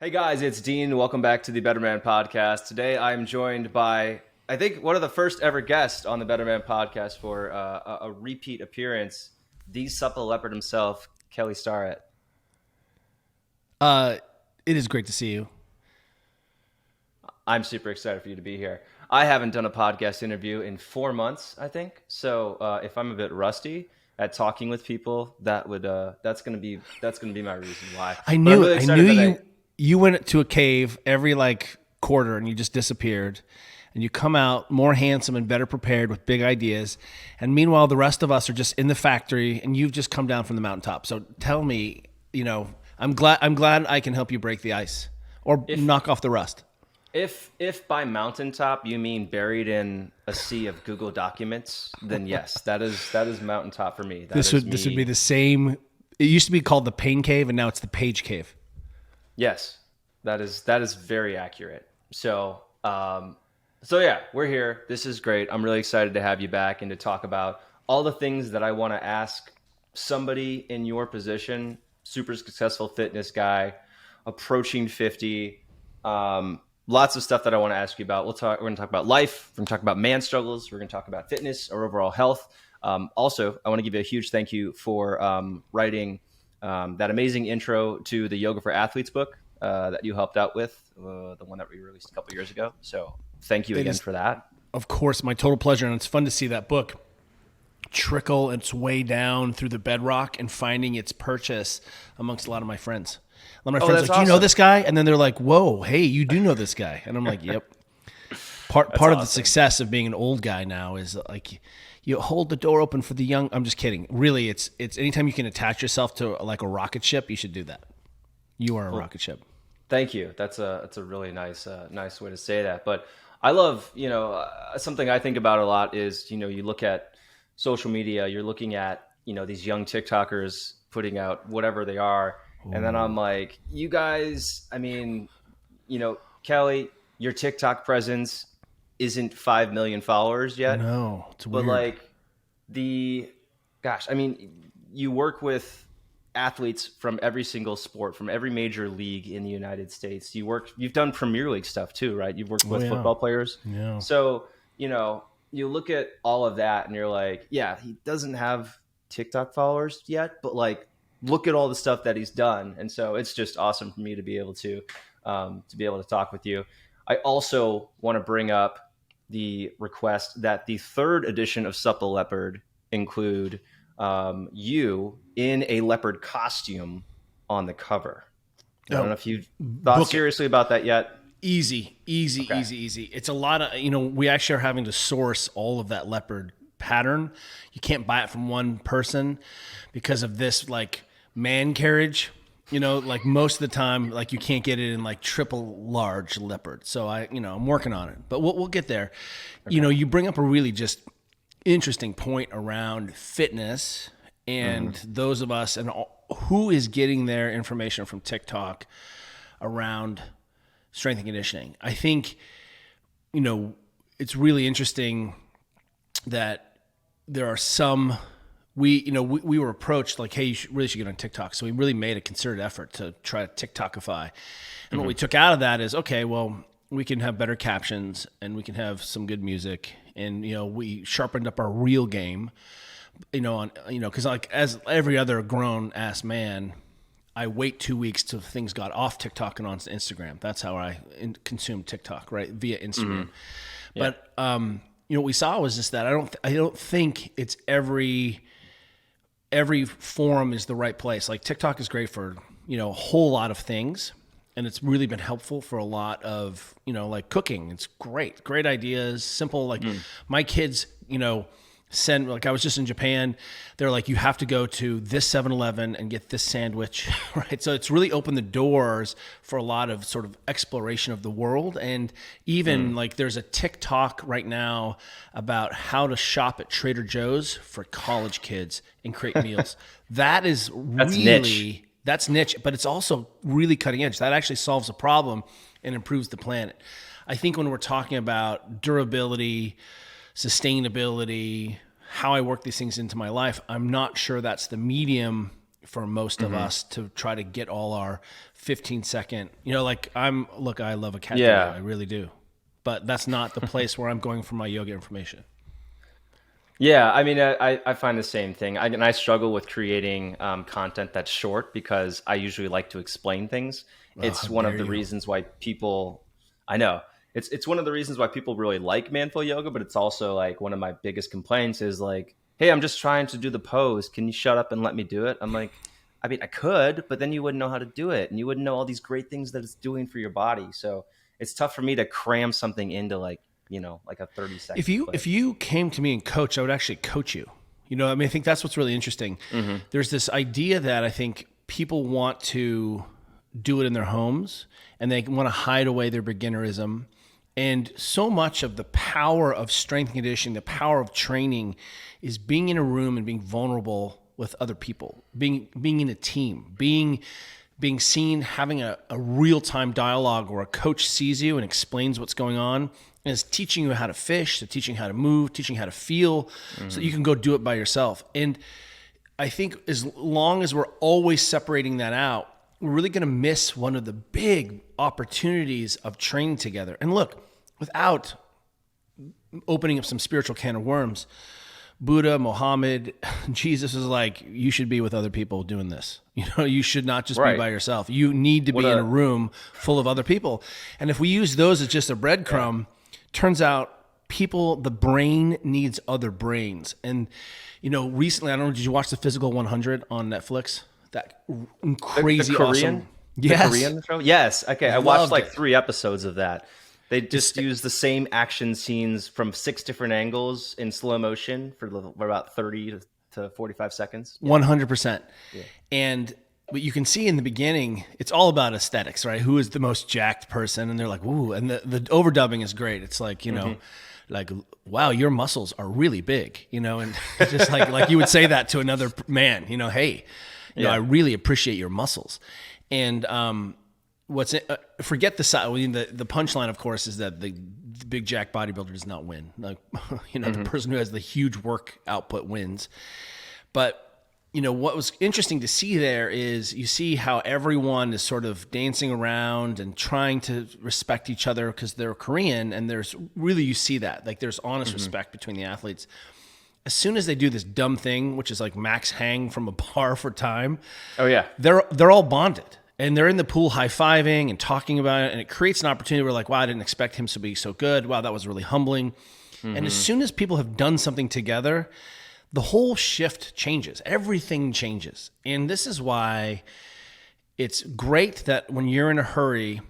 Hey guys, it's Dean. Welcome back to the Better Man Podcast. Today I'm joined by, I think, one of the first ever guests on the Better Man Podcast for a repeat appearance, the supple leopard himself, Kelly Starrett. It is great to see you. I'm super excited for you to be here. I haven't done a podcast interview in 4 months, I think. So if I'm a bit rusty at talking with people, that's gonna be my reason why. I But I'm knew really excited that you went to a cave every quarter and you just disappeared, and you come out more handsome and better prepared with big ideas. And meanwhile, the rest of us are just in the factory, and you've just come down from the mountaintop. So tell me, I'm glad I can help you break the ice or knock off the rust. If by mountaintop you mean buried in a sea of Google documents, then yes, that is mountaintop for me. This would be the same. It used to be called the Pain Cave, and now it's the Page Cave. Yes, that is very accurate. So yeah, we're here. This is great. I'm really excited to have you back and to talk about all the things that I want to ask somebody in your position, super successful fitness guy, approaching 50. Lots of stuff that I want to ask you about. We're going to talk about life. We're going to talk about man struggles. We're going to talk about fitness or overall health. Also, I want to give you a huge thank you for writing that amazing intro to the Yoga for Athletes book that you helped out with, the one that we released a couple years ago. So thank you again for that. Of course, my total pleasure. And it's fun to see that book trickle its way down through the bedrock and finding its purchase amongst a lot of my friends. A lot of my friends like, awesome. Do you know this guy? And then they're like, whoa, hey, you do know this guy. And I'm like, yep. Part awesome. Of the success of being an old guy now is like you hold the door open for the young. I'm just kidding. Really, it's anytime you can attach yourself to like a rocket ship, you should do that. You are a rocket ship. Thank you. That's a really nice way to say that. But I love, something I think about a lot is, you look at social media, you're looking at, these young TikTokers putting out whatever they are. And then I'm like, you guys, I mean, Kelly, your TikTok presence isn't 5 million followers yet. No, it's weird. But you work with athletes from every single sport, from every major league in the United States. You've done Premier League stuff too, right? You've worked with football players. Yeah. So, you look at all of that and you're like, yeah, he doesn't have TikTok followers yet, but look at all the stuff that he's done. And so it's just awesome for me to be able to talk with you. I also want to bring up the request that the third edition of Supple Leopard include you in a leopard costume on the cover. I don't know if you've thought seriously about that yet. Easy. It's a lot of, we actually are having to source all of that leopard pattern. You can't buy it from one person because of this man carriage, most of the time, you can't get it in triple large leopard. So I'm working on it, but we'll get there. Okay. You bring up a really just interesting point around fitness and those of us and who is getting their information from TikTok around strength and conditioning. I think, it's really interesting that there are some, we were approached hey, you really should get on TikTok. So we really made a concerted effort to try to TikTokify. And what we took out of that is, okay, well, we can have better captions and we can have some good music. And, we sharpened up our reel game, cause as every other grown ass man, I wait 2 weeks till things got off TikTok and onto Instagram. That's how I consume TikTok, right? Via Instagram. Yeah. But, what we saw was just that I don't think it's every forum is the right place. TikTok is great for, a whole lot of things. And it's really been helpful for a lot of, cooking. It's great ideas, simple. My kids, send, I was just in Japan. They're you have to go to this 7-Eleven and get this sandwich, right? So it's really opened the doors for a lot of sort of exploration of the world. And even there's a TikTok right now about how to shop at Trader Joe's for college kids and create meals. That's niche. That's niche, but it's also really cutting edge. That actually solves a problem and improves the planet. I think when we're talking about durability, sustainability, how I work these things into my life, I'm not sure that's the medium for most of us to try to get all our 15-second, like I love a cat video, I really do. But that's not the place where I'm going for my yoga information. Yeah, I mean, I find the same thing. And I struggle with creating content that's short because I usually like to explain things. It's one of the reasons why people, I know, it's one of the reasons why people really like Manful Yoga, but it's also like one of my biggest complaints is like, hey, I'm just trying to do the pose. Can you shut up and let me do it? I'm like, I mean, I could, but then you wouldn't know how to do it and you wouldn't know all these great things that it's doing for your body. So it's tough for me to cram something into like a 30-second clip. If you came to me and coach, I would actually coach you. I mean, I think that's what's really interesting. There's this idea that I think people want to do it in their homes and they want to hide away their beginnerism. And so much of the power of strength and conditioning, the power of training is being in a room and being vulnerable with other people, being in a team, being seen, having a real-time dialogue where a coach sees you and explains what's going on and is teaching you how to fish, teaching how to move, teaching how to feel so that you can go do it by yourself. And I think as long as we're always separating that out, we're really going to miss one of the big opportunities of training together. And look, without opening up some spiritual can of worms, Buddha, Muhammad, Jesus is like, you should be with other people doing this. You should not just be by yourself. You need to be in a room full of other people. And if we use those as just a breadcrumb, turns out the brain needs other brains. And, recently, I don't know, did you watch the Physical 100 on Netflix? That crazy, the Korean, awesome. Yes. The Korean show? Yes. Okay. I watched like 3 episodes of that. They just use the same action scenes from 6 different angles in slow motion for about 30 to 45 seconds. 100%. Yeah. And what you can see in the beginning, it's all about aesthetics, right? Who is the most jacked person? And they're like, ooh, and the overdubbing is great. It's like, like, wow, your muscles are really big, and just like you would say that to another man, hey, I really appreciate your muscles. And forget the size. The punchline, of course, is that the big jack bodybuilder does not win. Like, the person who has the huge work output wins. But what was interesting to see there is you see how everyone is sort of dancing around and trying to respect each other because they're Korean, and you see that, like, there's honest respect between the athletes. As soon as they do this dumb thing, which is like max hang from a bar for time, they're all bonded. And they're in the pool high-fiving and talking about it, and it creates an opportunity where, like, wow, I didn't expect him to be so good. Wow, that was really humbling. And as soon as people have done something together, the whole shift changes. Everything changes. And this is why it's great that when you're in a hurry,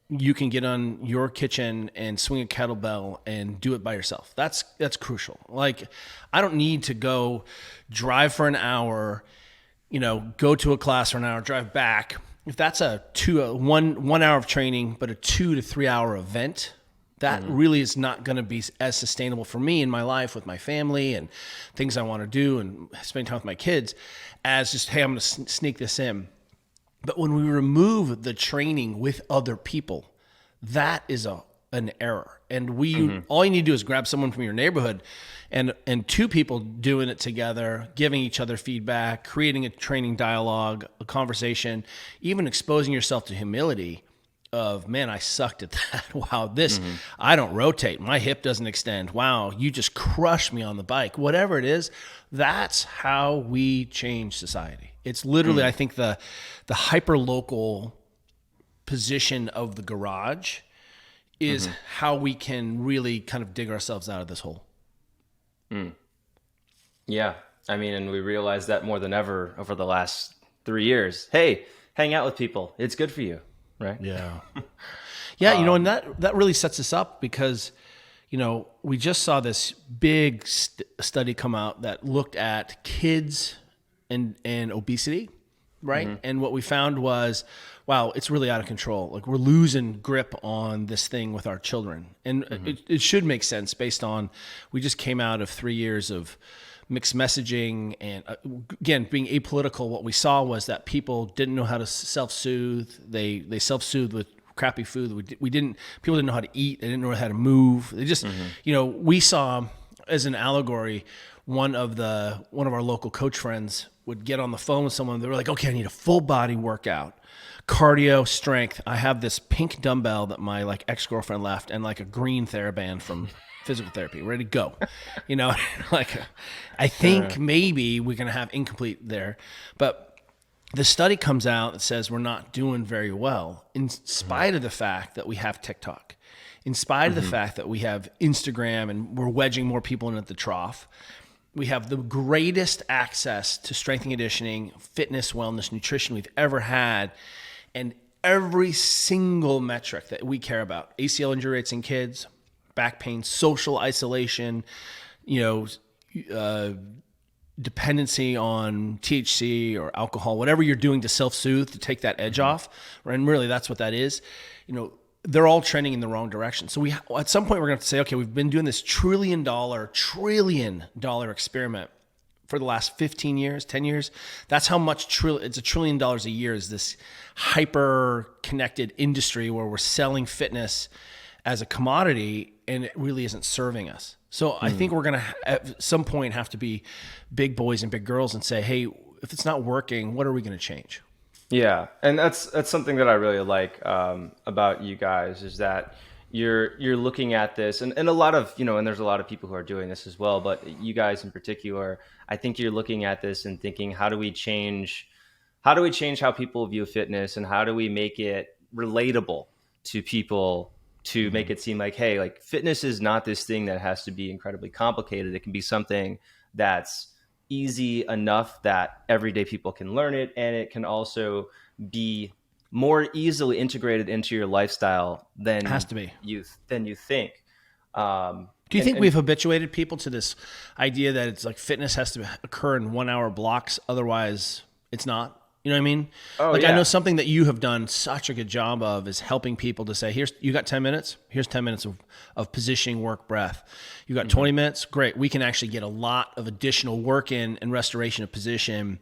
you can get on your kitchen and swing a kettlebell and do it by yourself. That's crucial. Like, I don't need to go drive for an hour, go to a class for an hour, drive back. If that's a 1 hour of training, but a 2 to 3 hour event, that really is not going to be as sustainable for me in my life with my family and things I want to do and spend time with my kids as just, hey, I'm going to sneak this in. But when we remove the training with other people, that is an error. And all you need to do is grab someone from your neighborhood and 2 people doing it together, giving each other feedback, creating a training dialogue, a conversation, even exposing yourself to humility of, man, I sucked at that. Wow, I don't rotate. My hip doesn't extend. Wow, you just crushed me on the bike. Whatever it is, that's how we change society. It's literally, I think, the hyper-local position of the garage is how we can really kind of dig ourselves out of this hole. Yeah. I mean, and we realized that more than ever over the last 3 years. Hey, hang out with people. It's good for you, right? Yeah. Yeah, and that really sets us up because, we just saw this big study come out that looked at kids and obesity, right? And what we found was, wow, it's really out of control. Like, we're losing grip on this thing with our children. And it should make sense based on, we just came out of 3 years of mixed messaging and, again, being apolitical. What we saw was that people didn't know how to self-soothe. They self-soothed with crappy food. People didn't know how to eat. They didn't know how to move. They just, we saw, as an allegory, one of our local coach friends would get on the phone with someone. They were like, okay, I need a full body workout, cardio, strength. I have this pink dumbbell that my like ex-girlfriend left and like a green TheraBand from physical therapy, ready to go. You know, like I think maybe we're going to have incomplete there, but the study comes out that says we're not doing very well in spite of the fact that we have TikTok, in spite of the fact that we have Instagram and we're wedging more people in at the trough. We have the greatest access to strength and conditioning, fitness, wellness, nutrition we've ever had. And every single metric that we care about, ACL injury rates in kids, back pain, social isolation, dependency on THC or alcohol, whatever you're doing to self-soothe, to take that edge off. And really that's what that is. They're all trending in the wrong direction. So at some point we're going to have to say, okay, we've been doing this trillion dollar experiment for the last 15 years, 10 years. That's how much it's $1 trillion a year is this hyper connected industry where we're selling fitness as a commodity and it really isn't serving us. So I think we're going to at some point have to be big boys and big girls and say, hey, if it's not working, what are we going to change? Yeah, and that's something that I really like about you guys is that you're looking at this, and a lot of and there's a lot of people who are doing this as well, but you guys in particular, I think you're looking at this and thinking, how do we change how people view fitness, and how do we make it relatable to people to make it seem like, hey, like fitness is not this thing that has to be incredibly complicated. It can be something that's easy enough that everyday people can learn it, and it can also be more easily integrated into your lifestyle than it has to be you think. Do you think we've habituated people to this idea that it's like fitness has to occur in 1 hour blocks, otherwise it's not? You know what I mean? I know something that you have done such a good job of is helping people to say, you got 10 minutes, here's 10 minutes of positioning, work, breath. You got 20 minutes, great. We can actually get a lot of additional work in and restoration of position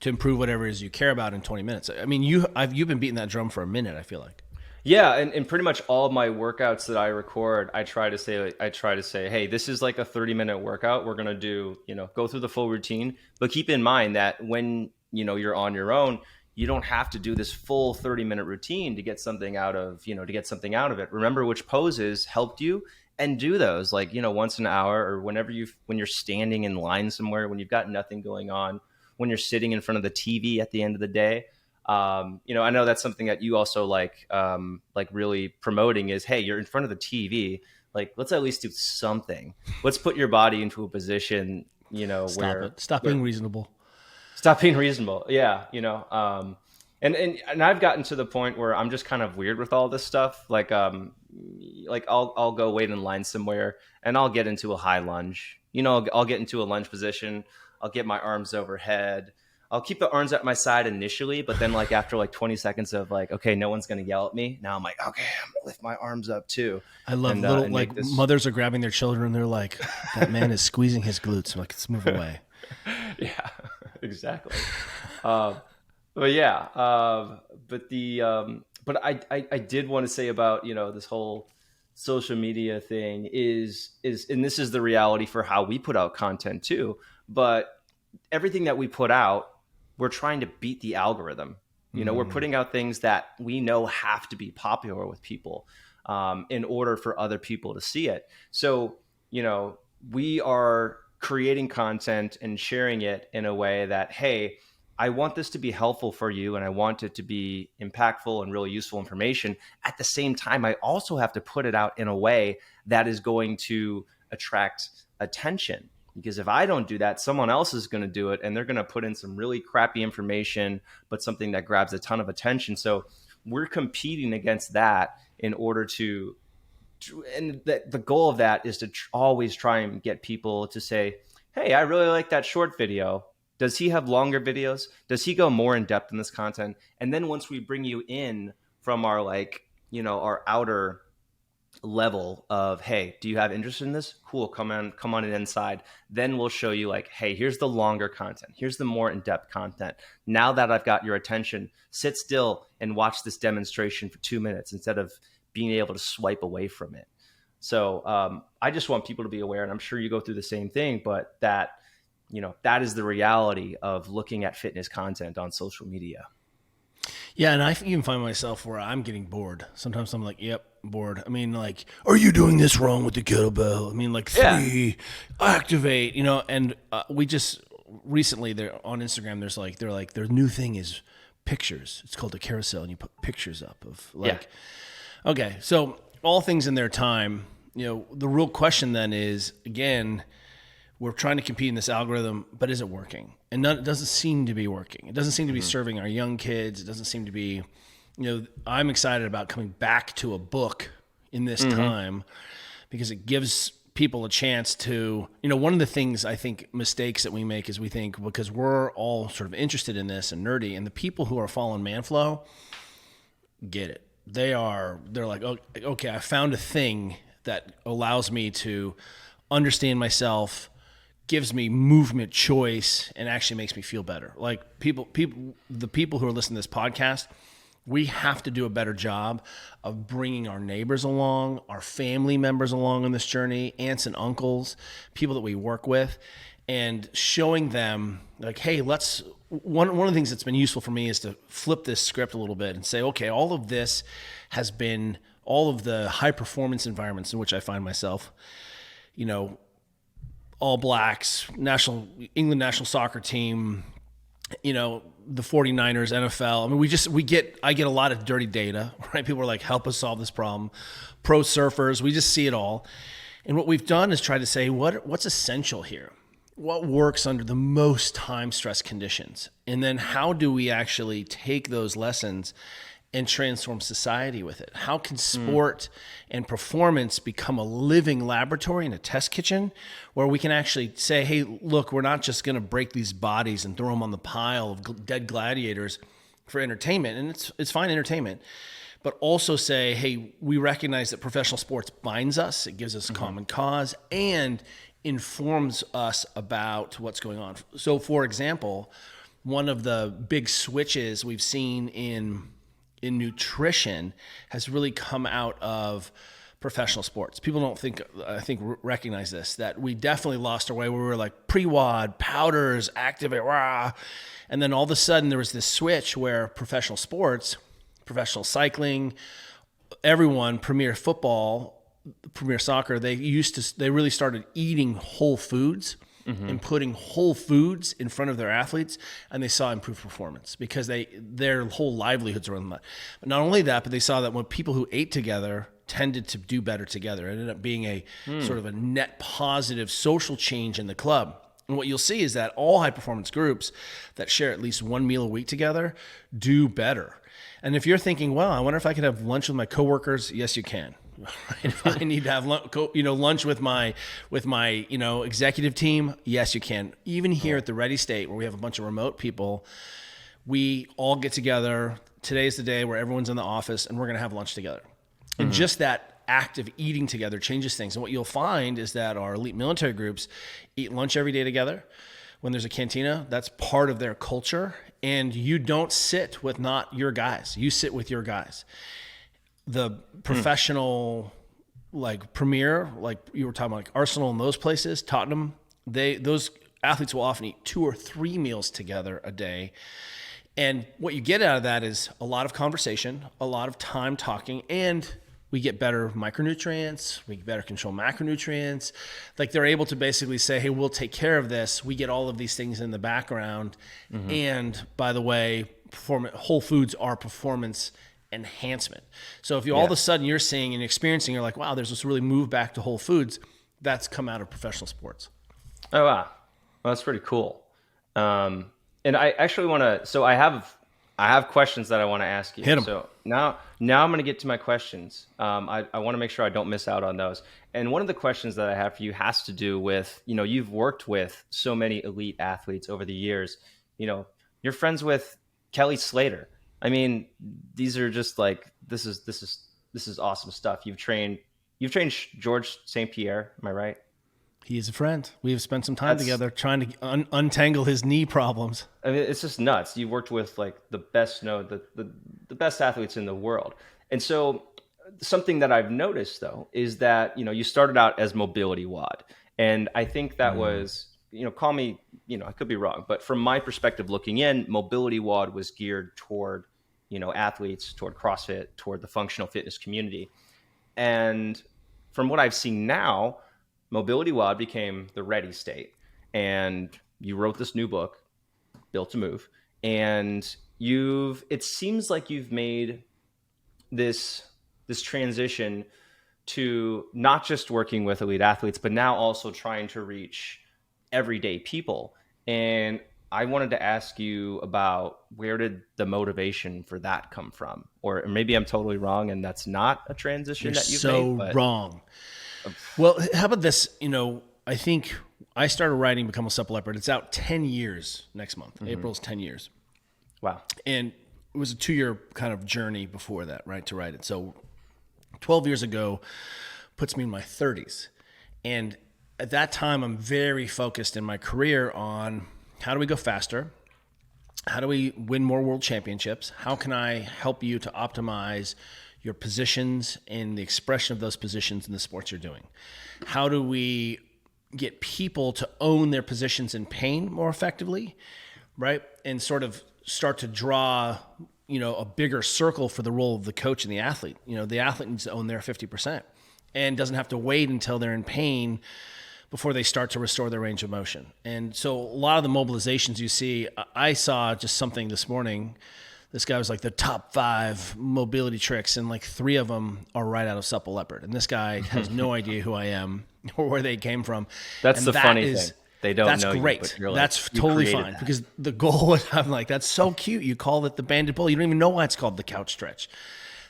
to improve whatever it is you care about in 20 minutes. I mean, you've been beating that drum for a minute, I feel like. Yeah, and pretty much all of my workouts that I record, I try to say, hey, this is like a 30-minute workout. We're gonna do, go through the full routine, but keep in mind that when you're on your own, you don't have to do this full 30-minute routine to get something out of it. Remember which poses helped you and do those once an hour, or when you're standing in line somewhere, when you've got nothing going on, when you're sitting in front of the TV at the end of the day. I know that's something that you also like really promoting is, hey, you're in front of the TV. Like, let's at least do something. Let's put your body into a position, Stop being reasonable. Stop being reasonable. Yeah. And I've gotten to the point where I'm just kind of weird with all this stuff. I'll go wait in line somewhere and I'll get into a high lunge. I'll get into a lunge position. I'll get my arms overhead. I'll keep the arms at my side initially, but then after 20 seconds of okay, no one's going to yell at me. Now I'm like, okay, I'm going to lift my arms up too. I love mothers are grabbing their children and they're like, that man is squeezing his glutes. I'm like, let's move away. Yeah, exactly. But I did want to say about, this whole social media thing is, and this is the reality for how we put out content too, but everything that we put out, we're trying to beat the algorithm. We're putting out things that we know have to be popular with people in order for other people to see it. So, we are creating content and sharing it in a way that, hey, I want this to be helpful for you and I want it to be impactful and really useful information. At the same time, I also have to put it out in a way that is going to attract attention. Because if I don't do that, someone else is going to do it and they're going to put in some really crappy information, but something that grabs a ton of attention. So we're competing against that in order to, and the goal of that is to always try and get people to say, hey, I really like that short video. Does he have longer videos? Does he go more in depth in this content? And then once we bring you in from our our outer level of, hey, do you have interest in this? Cool, come on in inside. Then we'll show you hey, here's the longer content. Here's the more in-depth content. Now that I've got your attention, sit still and watch this demonstration for 2 minutes instead of being able to swipe away from it. So I just want people to be aware, and I'm sure you go through the same thing, but that that is the reality of looking at fitness content on social media. Yeah, and I even find myself where I'm getting bored. Sometimes I'm like, yep, bored. I mean, like, are you doing this wrong with the kettlebell? I mean, like, Yeah. 3, activate, and we just recently there on Instagram, they're like, their new thing is pictures. It's called a carousel, and you put pictures up of like, okay, so all things in their time. The real question then is, again, we're trying to compete in this algorithm, but is it working? And it doesn't seem to be working. It doesn't seem to be serving our young kids. It doesn't seem to be, I'm excited about coming back to a book in this time because it gives people a chance to, one of the things I think mistakes that we make is we think because we're all sort of interested in this and nerdy, and the people who are following Manflow get it. They're like, oh, okay, I found a thing that allows me to understand myself, gives me movement choice, and actually makes me feel better. Like the people who are listening to this podcast, we have to do a better job of bringing our neighbors along, our family members along on this journey, aunts and uncles, people that we work with, and showing them like, hey, one of the things that's been useful for me is to flip this script a little bit and say, okay, all of this has been all of the high performance environments in which I find myself, All Blacks, England national soccer team, the 49ers, NFL. I mean, I get a lot of dirty data, right? People are like, help us solve this problem. Pro surfers, we just see it all. And what we've done is try to say, what's essential here? What works under the most time stress conditions? And then how do we actually take those lessons and transform society with it? How can sport and performance become a living laboratory and a test kitchen where we can actually say, hey, look, we're not just going to break these bodies and throw them on the pile of dead gladiators for entertainment. And it's fine entertainment, but also say, hey, we recognize that professional sports binds us. It gives us a common cause and informs us about what's going on. So for example, one of the big switches we've seen in nutrition has really come out of professional sports. People recognize this, that we definitely lost our way where we were like pre-WOD, powders, activate, rah. And then all of a sudden there was this switch where professional sports, professional cycling, everyone, premier football, premier soccer, they really started eating whole foods and putting whole foods in front of their athletes, and they saw improved performance because their whole livelihoods were on that. But not only that, but they saw that when people who ate together tended to do better together. It ended up being a sort of a net positive social change in the club. And what you'll see is that all high performance groups that share at least one meal a week together do better. And if you're thinking, well, I wonder if I could have lunch with my coworkers, yes, you can. If I need to have lunch with my executive team, yes, you can. Even here at the Ready State, where we have a bunch of remote people, we all get together. Today's the day where everyone's in the office, and we're going to have lunch together. And just that act of eating together changes things. And what you'll find is that our elite military groups eat lunch every day together. When there's a cantina, that's part of their culture. And you don't sit with not your guys. You sit with your guys. The professional, like premier, like you were talking about, like Arsenal and those places, Tottenham, those athletes will often eat 2 or 3 meals together a day. And what you get out of that is a lot of conversation, a lot of time talking, and we get better micronutrients, we better control macronutrients. Like they're able to basically say, hey, we'll take care of this. We get all of these things in the background. And by the way, whole foods are performance enhancement. So if you all of a sudden you're seeing and experiencing, you're like, wow, there's this really move back to whole foods, that's come out of professional sports. Oh, wow. Well, that's pretty cool. And I actually want to, so I have questions that I want to ask you. Hit 'em. So now I'm going to get to my questions. I want to make sure I don't miss out on those. And one of the questions that I have for you has to do with, you've worked with so many elite athletes over the years. You're friends with Kelly Slater. I mean, these are just like, this is awesome stuff. You've trained George St. Pierre. Am I right? He is a friend. We have spent some time together trying to untangle his knee problems. I mean, it's just nuts. You worked with like the best best athletes in the world. And so something that I've noticed though, is that, you started out as mobility WOD. And I think that was call me, I could be wrong, but from my perspective looking in, mobility WOD was geared toward, athletes, toward CrossFit, toward the functional fitness community. And from what I've seen now, mobility WOD became the ready state. And you wrote this new book, Built to Move, and it seems like you've made this transition to not just working with elite athletes, but now also trying to reach everyday people. And I wanted to ask you about, where did the motivation for that come from? Or maybe I'm totally wrong and that's not a transition that you've so made. But wrong. Well, how about this? I think I started writing Become a Supple Leopard. It's out 10 years next month. Mm-hmm. April's 10 years. Wow. And it was a 2-year kind of journey before that, right, to write it. So 12 years ago puts me in my 30s. And at that time, I'm very focused in my career on how do we go faster? How do we win more world championships? How can I help you to optimize your positions and the expression of those positions in the sports you're doing? How do we get people to own their positions in pain more effectively, right? And sort of start to draw, a bigger circle for the role of the coach and the athlete. The athlete needs to own their 50% and doesn't have to wait until they're in pain before they start to restore their range of motion. And so a lot of the mobilizations you see, I saw just something this morning. This guy was like the top 5 mobility tricks, and like 3 of them are right out of Supple Leopard. And this guy has no idea who I am or where they came from. That's the funny thing. They don't know you, great. But you're like, that's totally fine that. Because the goal is, I'm like, that's so cute. You call it the banded pull. You don't even know why it's called the couch stretch.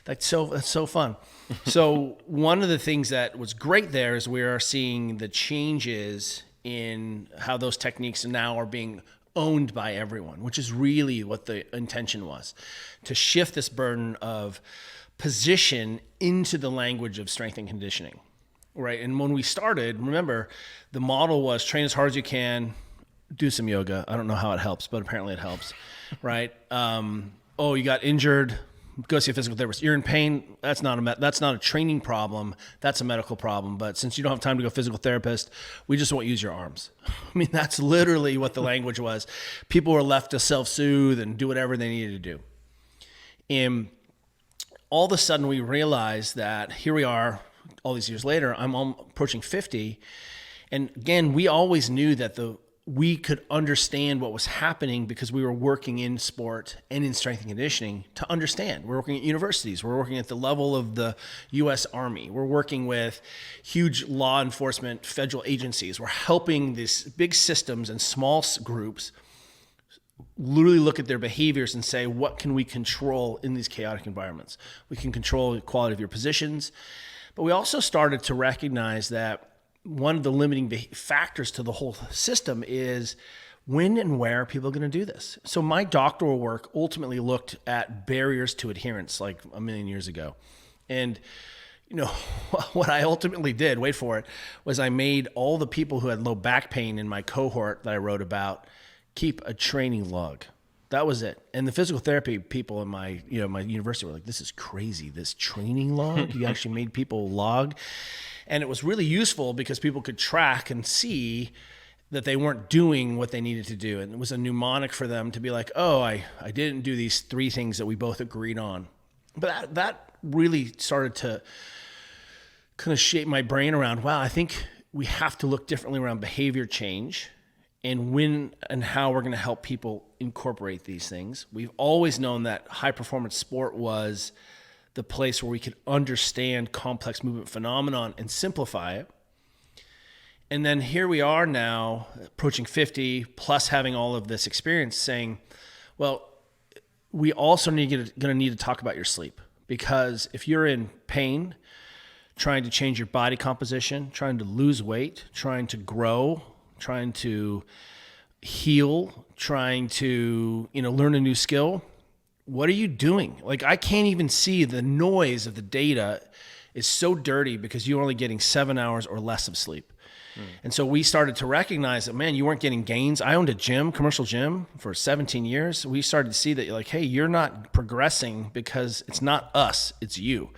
That's so fun. So one of the things that was great there is we are seeing the changes in how those techniques now are being owned by everyone, which is really what the intention was, to shift this burden of position into the language of strength and conditioning, right? And when we started, remember, the model was train as hard as you can, do some yoga. I don't know how it helps, but apparently it helps, right? You got injured, go see a physical therapist. You're in pain. That's not a training problem. That's a medical problem. But since you don't have time to go physical therapist, we just won't use your arms. I mean, that's literally what the language was. People were left to self-soothe and do whatever they needed to do. And all of a sudden we realized that here we are all these years later, I'm approaching 50. And again, we always knew that we could understand what was happening because we were working in sport and in strength and conditioning to understand. We're working at universities. We're working at the level of the U.S. Army. We're working with huge law enforcement federal agencies. We're helping these big systems and small groups literally look at their behaviors and say, what can we control in these chaotic environments? We can control the quality of your positions. But we also started to recognize that one of the limiting factors to the whole system is when and where are people going to do this? So my doctoral work ultimately looked at barriers to adherence like a million years ago. And, what I ultimately did, wait for it, was I made all the people who had low back pain in my cohort that I wrote about keep a training log. That was it. And the physical therapy people in my university were like, this is crazy. This training log, you actually made people log. And it was really useful because people could track and see that they weren't doing what they needed to do. And it was a mnemonic for them to be like, oh, I didn't do these 3 things that we both agreed on. But that really started to kind of shape my brain around, wow, I think we have to look differently around behavior change and when and how we're going to help people incorporate these things. We've always known that high performance sport was the place where we could understand complex movement phenomenon and simplify it. And then here we are now approaching 50 plus having all of this experience saying, well, we also going to need to talk about your sleep, because if you're in pain, trying to change your body composition, trying to lose weight, trying to grow, trying to heal, trying to, learn a new skill, what are you doing? Like, I can't even see the noise of the data is so dirty because you're only getting 7 hours or less of sleep. And so we started to recognize that, man, you weren't getting gains. I owned a gym, commercial gym, for 17 years. We started to see that you're like, hey, you're not progressing because it's not us, it's you.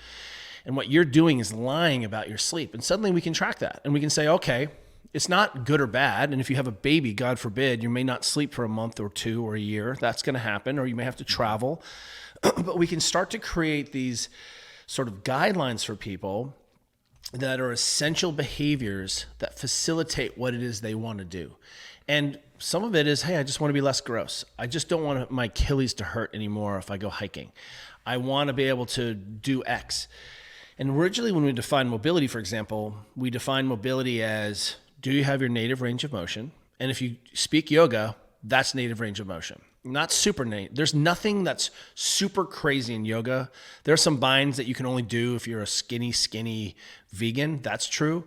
And what you're doing is lying about your sleep. And suddenly we can track that. And we can say, okay, It's not good or bad. And if you have a baby, God forbid, you may not sleep for a month or two or a year. That's going to happen, or you may have to travel. But we can start to create these sort of guidelines for people that are essential behaviors that facilitate what it is they want to do. And some of it is, hey, I just want to be less gross. I just don't want my Achilles to hurt anymore if I go hiking. I want to be able to do X. And originally when we define mobility, for example, we define mobility as, do you have your native range of motion? And if you speak yoga, that's native range of motion. Not super native. There's nothing that's super crazy in yoga. There are some binds that you can only do if you're a skinny vegan. That's true.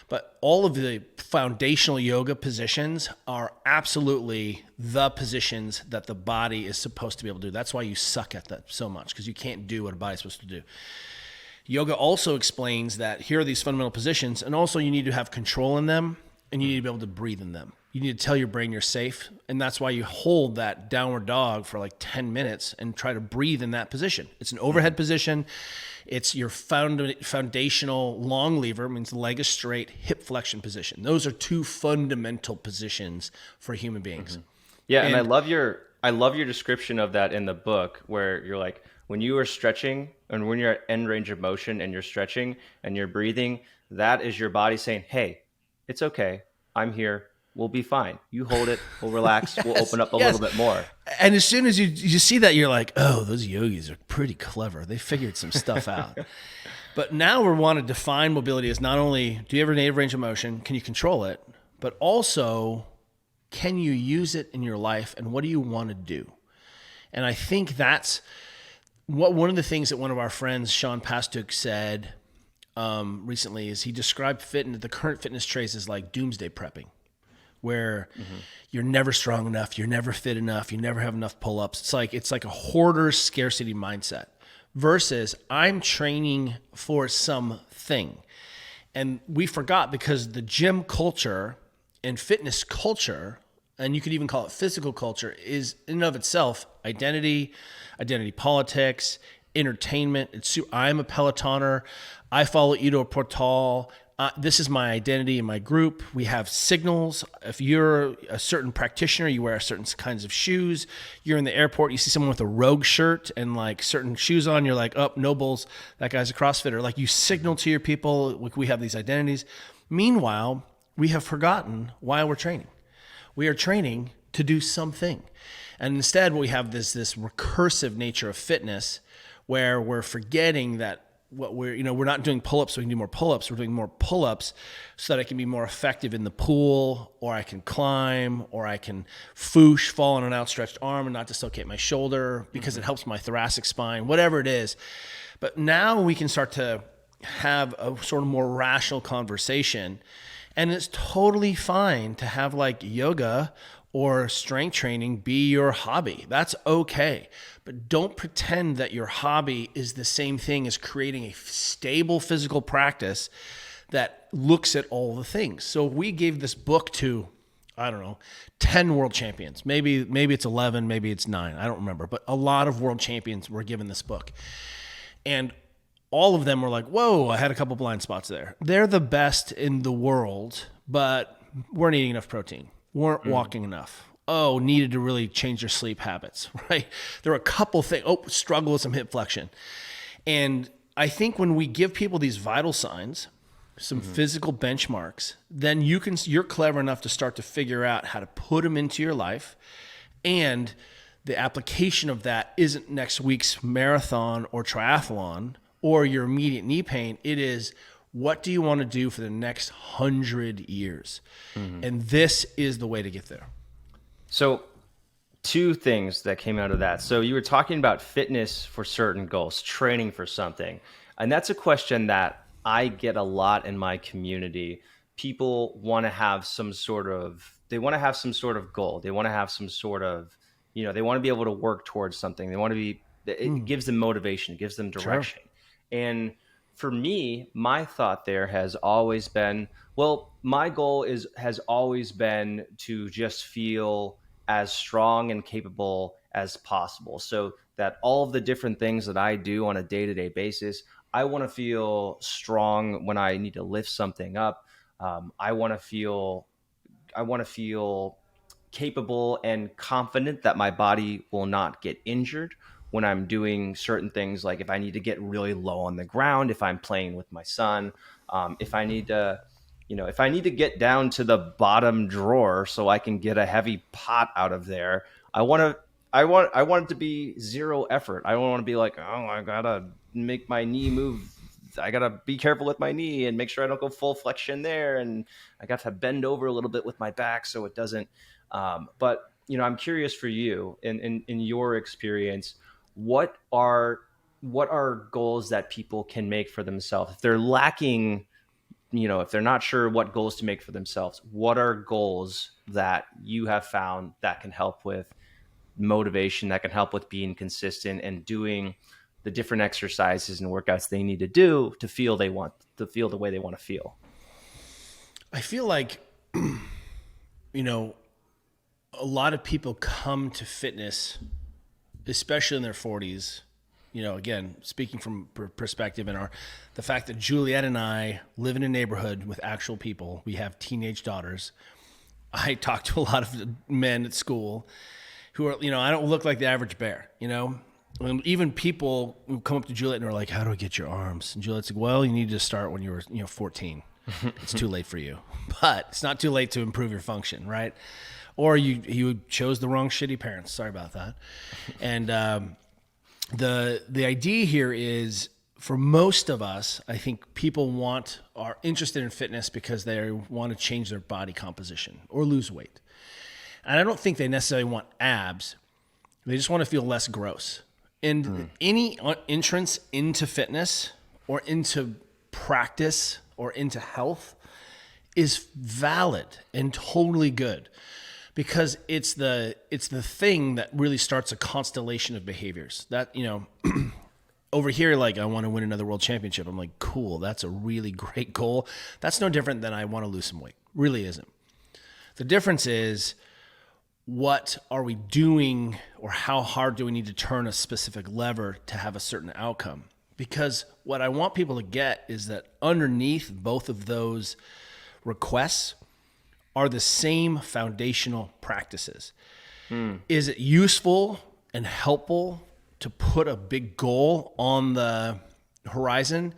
But all of the foundational yoga positions are absolutely the positions that the body is supposed to be able to do. That's why you suck at that so much, because you can't do what a body's supposed to do. Yoga also explains that here are these fundamental positions, and also you need to have control in them, and you need to be able to breathe in them. You need to tell your brain you're safe, and that's why you hold that downward dog for like 10 minutes and try to breathe in that position. It's an overhead position. It's your foundational long lever, means leg is straight, hip flexion position. Those are two fundamental positions for human beings. Yeah, and I love your description of that in the book, where you're like, when you are stretching and when you're at end range of motion and you're stretching and you're breathing, that is your body saying, hey, it's okay. I'm here. We'll be fine. You hold it. We'll relax. We'll open up a little bit more. And as soon as you see that, you're like, oh, those yogis are pretty clever. They figured some stuff out. But now we want to define mobility as not only do you have a native range of motion, can you control it, but also can you use it in your life, and what do you want to do? And I think that's one of the things that one of our friends, Sean Pastuk, said recently is he described the current fitness traits as like doomsday prepping, where you're never strong enough, you're never fit enough, you never have enough pull-ups. It's like a hoarder scarcity mindset versus I'm training for something. And we forgot, because the gym culture and fitness culture, and you could even call it physical culture, is in and of itself identity politics, entertainment. I'm a Pelotoner. I follow Ido Portal. This is my identity in my group. We have signals. If you're a certain practitioner, you wear certain kinds of shoes. You're in the airport, you see someone with a Rogue shirt and like certain shoes on, you're like, oh, Nobles, that guy's a CrossFitter. Like, you signal to your people, like, we have these identities. Meanwhile, we have forgotten why we're training. We are training to do something. And instead, we have this recursive nature of fitness where we're forgetting that we're not doing pull-ups so we can do more pull-ups. We're doing more pull-ups so that I can be more effective in the pool, or I can climb, or I can fall on an outstretched arm and not dislocate my shoulder because it helps my thoracic spine, whatever it is. But now we can start to have a sort of more rational conversation, and it's totally fine to have like yoga or strength training be your hobby. That's okay. But don't pretend that your hobby is the same thing as creating a stable physical practice that looks at all the things. So we gave this book to, 10 world champions. Maybe it's 11, maybe it's 9. I don't remember. But a lot of world champions were given this book. And all of them were like, whoa, I had a couple blind spots there. They're the best in the world, but weren't eating enough protein. Weren't walking enough. Oh, needed to really change their sleep habits, right? There were a couple things. Oh, struggle with some hip flexion. And I think when we give people these vital signs, some physical benchmarks, then you're clever enough to start to figure out how to put them into your life. And the application of that isn't next week's marathon or triathlon or your immediate knee pain. It is, what do you want to do for the next 100 years? And this is the way to get there. So 2 things that came out of that. So you were talking about fitness for certain goals, training for something. And that's a question that I get a lot in my community. People want to have some sort of goal. They want to have some sort of, they want to be able to work towards something. They want to be, it gives them motivation, it gives them direction. Sure. And for me, my thought there has always been, my goal has always been to just feel as strong and capable as possible, so that all of the different things that I do on a day-to-day basis, I want to feel strong when I need to lift something up. I want to feel capable and confident that my body will not get injured when I'm doing certain things. Like if I need to get really low on the ground, if I'm playing with my son, if I need to, if I need to get down to the bottom drawer so I can get a heavy pot out of there, I want it to be zero effort. I don't want to be like, oh, I gotta make my knee move. I gotta be careful with my knee and make sure I don't go full flexion there, and I got to bend over a little bit with my back so it doesn't. But I'm curious for you, in your experience, what are goals that people can make for themselves if they're lacking? If they're not sure what goals to make for themselves, what are goals that you have found that can help with motivation, that can help with being consistent and doing the different exercises and workouts they need to do to feel the way they want to feel? I feel like, a lot of people come to fitness, especially in their 40s. Again, speaking from perspective in the fact that Juliet and I live in a neighborhood with actual people. We have teenage daughters. I talk to a lot of men at school who are, I don't look like the average bear, And even people who come up to Juliet and are like, how do I get your arms? And Juliet's like, well, you need to start when you were, 14. It's too late for you, but it's not too late to improve your function, right? Or you chose the wrong shitty parents. Sorry about that. And the idea here is, for most of us, I think people are interested in fitness because they want to change their body composition or lose weight. And I don't think they necessarily want abs. They just want to feel less gross. And any entrance into fitness or into practice or into health is valid and totally good, because it's the thing that really starts a constellation of behaviors that, over here, like, I want to win another world championship. I'm like, cool, that's a really great goal. That's no different than I want to lose some weight. Really isn't. The difference is, what are we doing, or how hard do we need to turn a specific lever to have a certain outcome? Because what I want people to get is that underneath both of those requests are the same foundational practices. Is it useful and helpful to put a big goal on the horizon?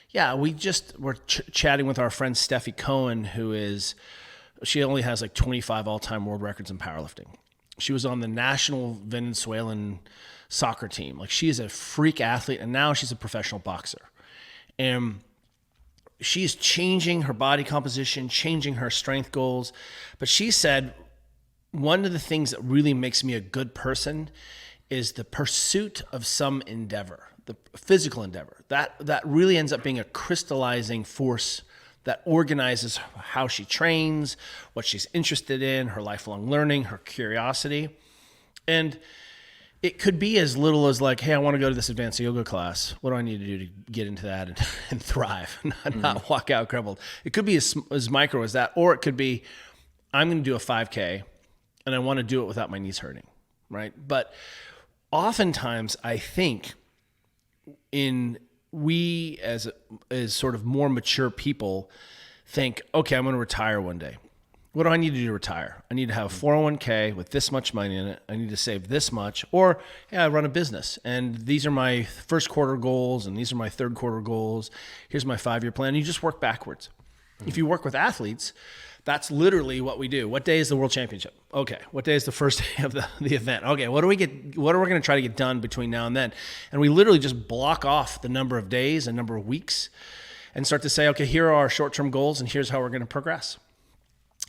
Yeah, we're chatting with our friend Steffi Cohen, she only has like 25 all-time world records in powerlifting. She was on the national Venezuelan soccer team. Like, she is a freak athlete, and now she's a professional boxer. And she's changing her body composition, changing her strength goals. But she said, one of the things that really makes me a good person is the pursuit of some endeavor, the physical endeavor. That really ends up being a crystallizing force that organizes how she trains, what she's interested in, her lifelong learning, her curiosity. And it could be as little as like, hey, I want to go to this advanced yoga class. What do I need to do to get into that and thrive, not walk out crumbled? It could be as micro as that, or it could be, I'm going to do a 5K and I want to do it without my knees hurting, right? But oftentimes I think we as sort of more mature people think, okay, I'm going to retire one day. What do I need to do to retire? I need to have a 401k with this much money in it. I need to save this much. Or, I run a business, and these are my first quarter goals, and these are my third quarter goals. Here's my 5-year plan. You just work backwards. If you work with athletes, that's literally what we do. What day is the world championship? Okay. What day is the first day of the event? Okay. What are we going to try to get done between now and then? And we literally just block off the number of days and number of weeks and start to say, okay, here are our short-term goals, and here's how we're going to progress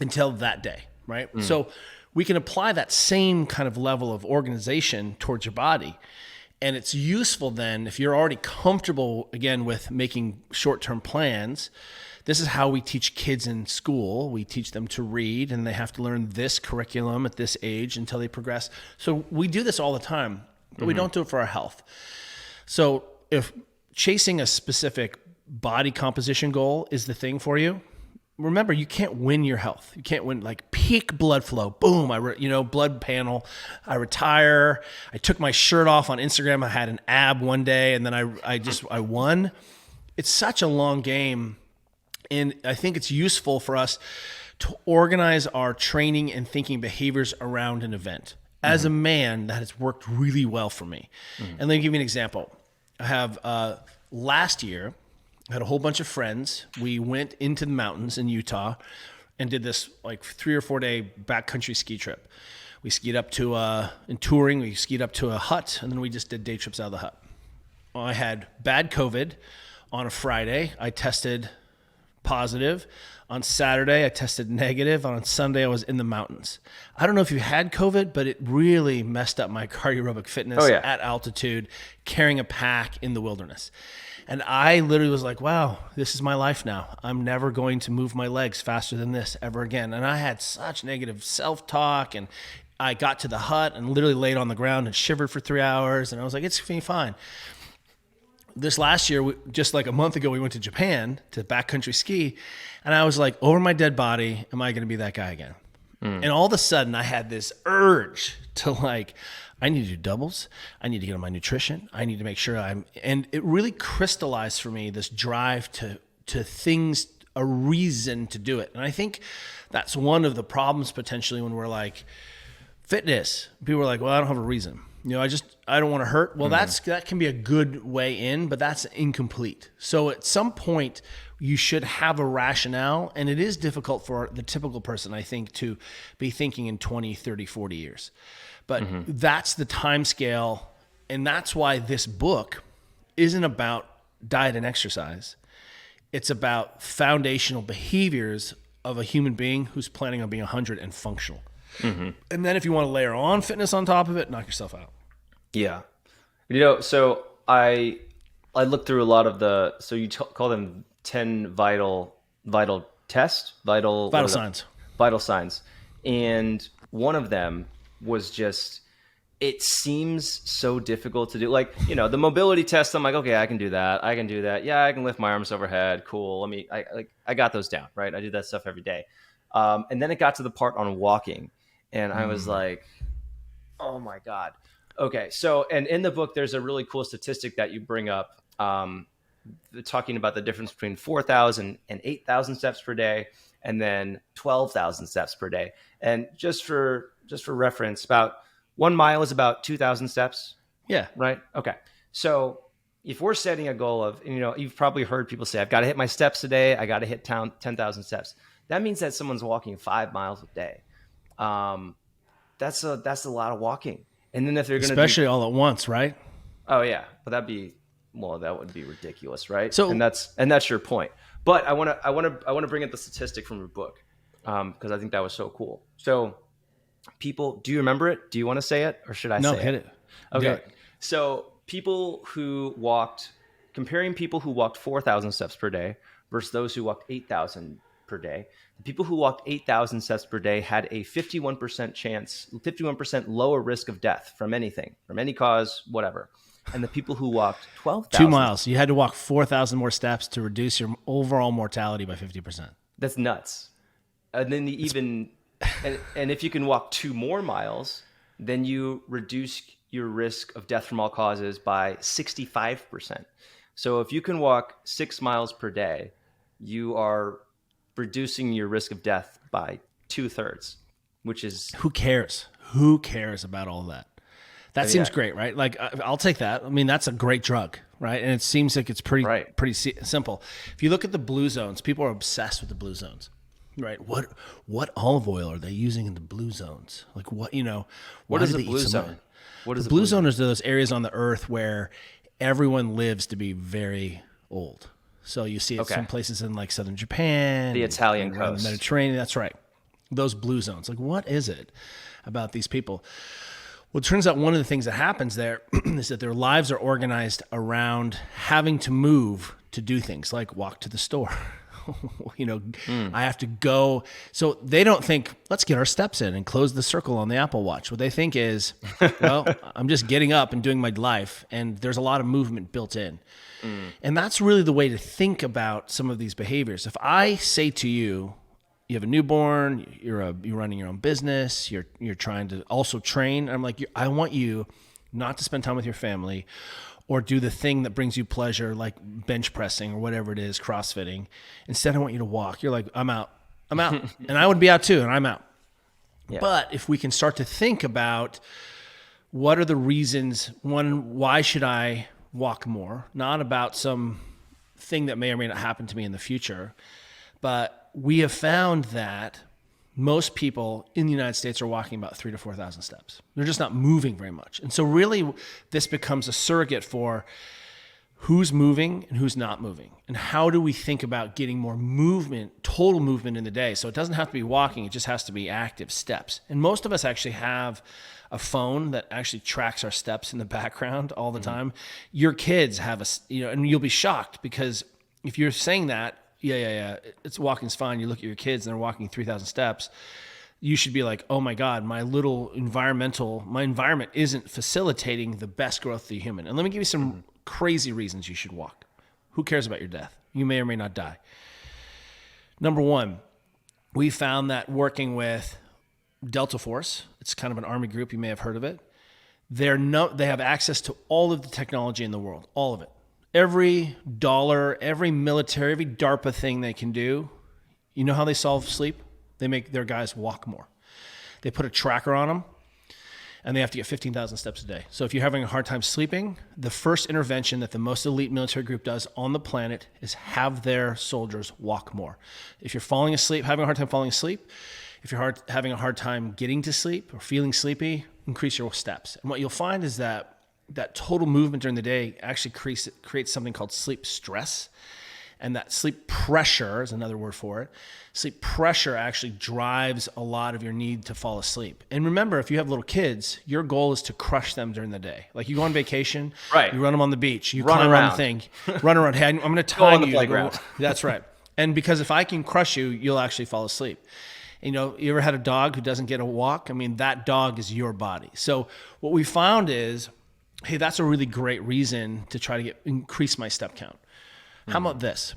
until that day, right? So we can apply that same kind of level of organization towards your body. And it's useful then if you're already comfortable, again, with making short-term plans. This is how we teach kids in school. We teach them to read, and they have to learn this curriculum at this age until they progress. So we do this all the time, but we don't do it for our health. So if chasing a specific body composition goal is the thing for you, remember, you can't win your health. You can't win like peak blood flow. Boom, blood panel. I retire. I took my shirt off on Instagram. I had an ab one day, and then I won. It's such a long game. And I think it's useful for us to organize our training and thinking behaviors around an event. As a man, that has worked really well for me. And let me give you an example. I have last year, I had a whole bunch of friends. We went into the mountains in Utah and did this like 3 or 4 day backcountry ski trip. We skied up to, in touring, we skied up to a hut, and then we just did day trips out of the hut. I had bad COVID on a Friday. I tested positive. On Saturday, I tested negative. On Sunday, I was in the mountains. I don't know if you had COVID, but it really messed up my cardio aerobic fitness at altitude, carrying a pack in the wilderness. And I literally was like, wow, this is my life now. I'm never going to move my legs faster than this ever again. And I had such negative self-talk, and I got to the hut and literally laid on the ground and shivered for 3 hours. And I was like, it's going to be fine. This last year, just like a month ago, we went to Japan to backcountry ski, and I was like, over my dead body, am I going to be that guy again? And all of a sudden, I had this urge to like, I need to do doubles. I need to get on my nutrition. I need to make sure and it really crystallized for me this drive to things, a reason to do it. And I think that's one of the problems potentially when we're like, fitness. People are like, well, I don't have a reason. I don't want to hurt. Well, that can be a good way in, but that's incomplete. So at some point you should have a rationale, and it is difficult for the typical person, I think, to be thinking in 20, 30, 40 years. But that's the time scale, and that's why this book isn't about diet and exercise. It's about foundational behaviors of a human being who's planning on being 100 and functional. And then if you want to layer on fitness on top of it, knock yourself out. Yeah. So I looked through a lot of so you call them 10 vital tests, vital signs. Vital signs. And one of them was just, it seems so difficult to do. Like, the mobility test, I'm like, okay, I can do that. Yeah, I can lift my arms overhead. Cool. I got those down, right? I do that stuff every day. And then it got to the part on walking, and I was like, oh my God. Okay. So, and in the book, there's a really cool statistic that you bring up, talking about the difference between 4,000 and 8,000 steps per day, and then 12,000 steps per day. And just for reference, about 1 mile is about 2,000 steps. Yeah. Right. Okay. So if we're setting a goal of, you've probably heard people say, I've got to hit my steps today. I got to hit 10,000 steps. That means that someone's walking 5 miles a day. That's a lot of walking. And then if they're going to especially all at once, right? Oh yeah, but that would be ridiculous, right? So, and that's your point. But I want to bring up the statistic from your book, because I think that was so cool. So, people, do you remember it? Do you want to say it, or should I say it? No, hit it. Okay. So comparing people who walked 4,000 steps per day versus those who walked 8,000 per day. The people who walked 8,000 steps per day had a 51% lower risk of death from anything, from any cause, whatever. And the people who walked 12,000... 2 miles. You had to walk 4,000 more steps to reduce your overall mortality by 50%. That's nuts. And then and if you can walk 2 more miles, then you reduce your risk of death from all causes by 65%. So if you can walk 6 miles per day, you are reducing your risk of death by 2/3, which is... Who cares? Who cares about all that? That seems great, right? Like, I'll take that. I mean, that's a great drug, right? And it seems like it's pretty simple. If you look at the blue zones, people are obsessed with the blue zones, right? What olive oil are they using in the blue zones? Like, what is the blue zone? What is the blue zone? Is those areas on the earth where everyone lives to be very old. So you see it some places in like southern Japan, the Italian coast, the Mediterranean. That's right. Those blue zones. Like, what is it about these people? Well, it turns out one of the things that happens there is that their lives are organized around having to move to do things like walk to the store. I have to go. So they don't think, let's get our steps in and close the circle on the Apple Watch. What they think is, well, I'm just getting up and doing my life, and there's a lot of movement built in. And that's really the way to think about some of these behaviors. If I say to you, you have a newborn, you're running your own business, you're trying to also train, I'm like, I want you not to spend time with your family or do the thing that brings you pleasure, like bench pressing or whatever it is, CrossFitting. Instead, I want you to walk. You're like, I'm out. And I would be out too, and I'm out. Yeah. But if we can start to think about what are the reasons, one, why should I walk more? Not about some thing that may or may not happen to me in the future, but we have found that most people in the United States are walking about 3,000 to 4,000 steps. They're just not moving very much. And so really this becomes a surrogate for who's moving and who's not moving. And how do we think about getting more movement, total movement in the day? So it doesn't have to be walking, it just has to be active steps. And most of us actually have a phone that actually tracks our steps in the background all the time. Your kids have and you'll be shocked because if you're saying that, yeah, it's walking's fine. You look at your kids and they're walking 3,000 steps. You should be like, oh my God, my environment isn't facilitating the best growth of the human. And let me give you some crazy reasons you should walk. Who cares about your death? You may or may not die. Number one, we found that working with Delta Force, it's kind of an army group, you may have heard of it. They have access to all of the technology in the world, all of it. Every dollar, every military, every DARPA thing they can do. You know how they solve sleep? They make their guys walk more. They put a tracker on them, and they have to get 15,000 steps a day. So if you're having a hard time sleeping, the first intervention that the most elite military group does on the planet is have their soldiers walk more. If you're falling asleep, having a hard time falling asleep, if you're having a hard time getting to sleep or feeling sleepy, increase your steps. And what you'll find is that total movement during the day actually creates something called sleep stress. And that sleep pressure is another word for it. Sleep pressure actually drives a lot of your need to fall asleep. And remember, if you have little kids, your goal is to crush them during the day. Like you go on vacation, right? You run them on the beach, you climb on the thing, run around. Hey, I'm going to time you. That's right. And because if I can crush you, you'll actually fall asleep. You know, you ever had a dog who doesn't get a walk? I mean, that dog is your body. So what we found is, hey, that's a really great reason to try to increase my step count. How about this?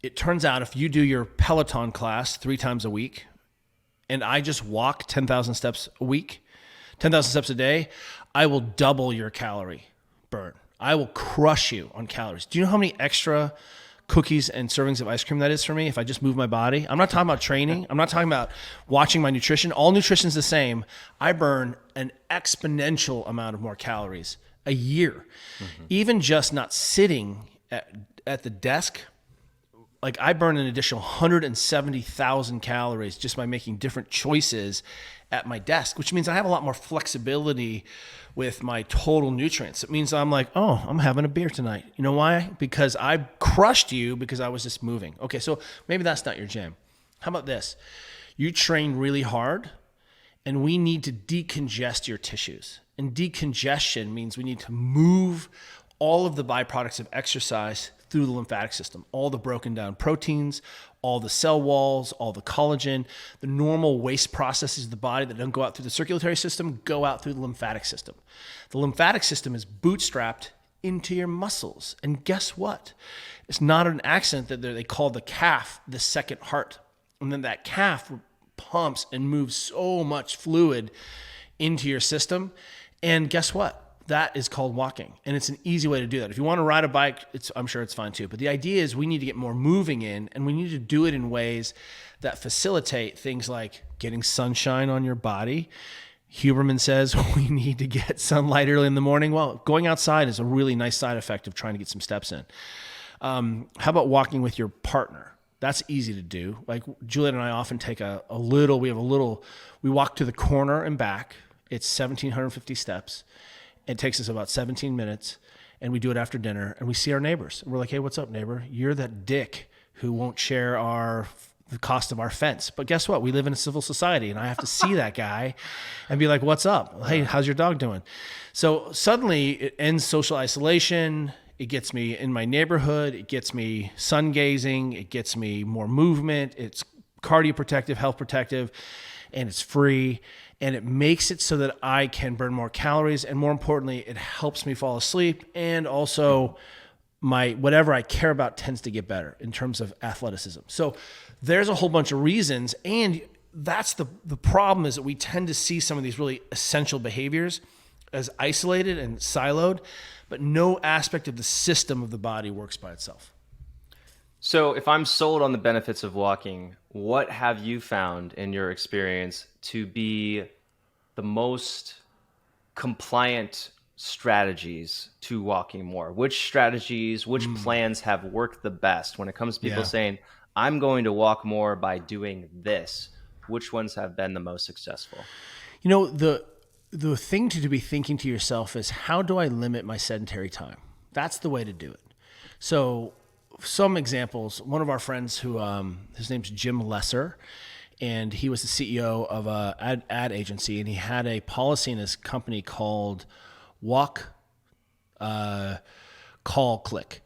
It turns out if you do your Peloton class 3 times a week, and I just walk 10,000 steps a week, 10,000 steps a day, I will double your calorie burn. I will crush you on calories. Do you know how many extra cookies and servings of ice cream that is for me if I just move my body? I'm not talking about training. I'm not talking about watching my nutrition. All nutrition is the same. I burn an exponential amount of more calories a year. Even just not sitting at the desk, like I burn an additional 170,000 calories just by making different choices at my desk, which means I have a lot more flexibility with my total nutrients. It means I'm like, oh, I'm having a beer tonight. You know why? Because I crushed you because I was just moving. Okay, so maybe that's not your jam. How about this? You train really hard, and we need to decongest your tissues. And decongestion means we need to move all of the byproducts of exercise through the lymphatic system, all the broken down proteins, all the cell walls, all the collagen, the normal waste processes of the body that don't go out through the circulatory system, go out through the lymphatic system. The lymphatic system is bootstrapped into your muscles. And guess what? It's not an accident that they call the calf the second heart. And then that calf pumps and moves so much fluid into your system. And guess what? That is called walking. And it's an easy way to do that. If you want to ride a bike, I'm sure it's fine too. But the idea is we need to get more moving in, and we need to do it in ways that facilitate things like getting sunshine on your body. Huberman says we need to get sunlight early in the morning. Well, going outside is a really nice side effect of trying to get some steps in. How about walking with your partner? That's easy to do. Like Juliet and I often take we walk to the corner and back. It's 1,750 steps. It takes us about 17 minutes, and we do it after dinner, and we see our neighbors. We're like, hey, what's up, neighbor? You're that dick who won't share the cost of our fence. But guess what? We live in a civil society, and I have to see that guy and be like, what's up? Hey, how's your dog doing? So suddenly it ends social isolation. It gets me in my neighborhood. It gets me sun gazing. It gets me more movement. It's cardioprotective, health protective, and it's free. And it makes it so that I can burn more calories. And more importantly, it helps me fall asleep. And also whatever I care about tends to get better in terms of athleticism. So there's a whole bunch of reasons. And that's the problem, is that we tend to see some of these really essential behaviors as isolated and siloed. but no aspect of the system of the body works by itself. So, if I'm sold on the benefits of walking, what have you found in your experience to be the most compliant strategies to walking more? Which strategies, which plans have worked the best when it comes to people Yeah. saying, I'm going to walk more by doing this? Which ones have been the most successful? You know, the thing to be thinking to yourself is, how do I limit my sedentary time? That's the way to do it. So some examples, one of our friends who, his name's Jim Lesser, and he was the CEO of a ad agency, and he had a policy in his company called walk, call, click.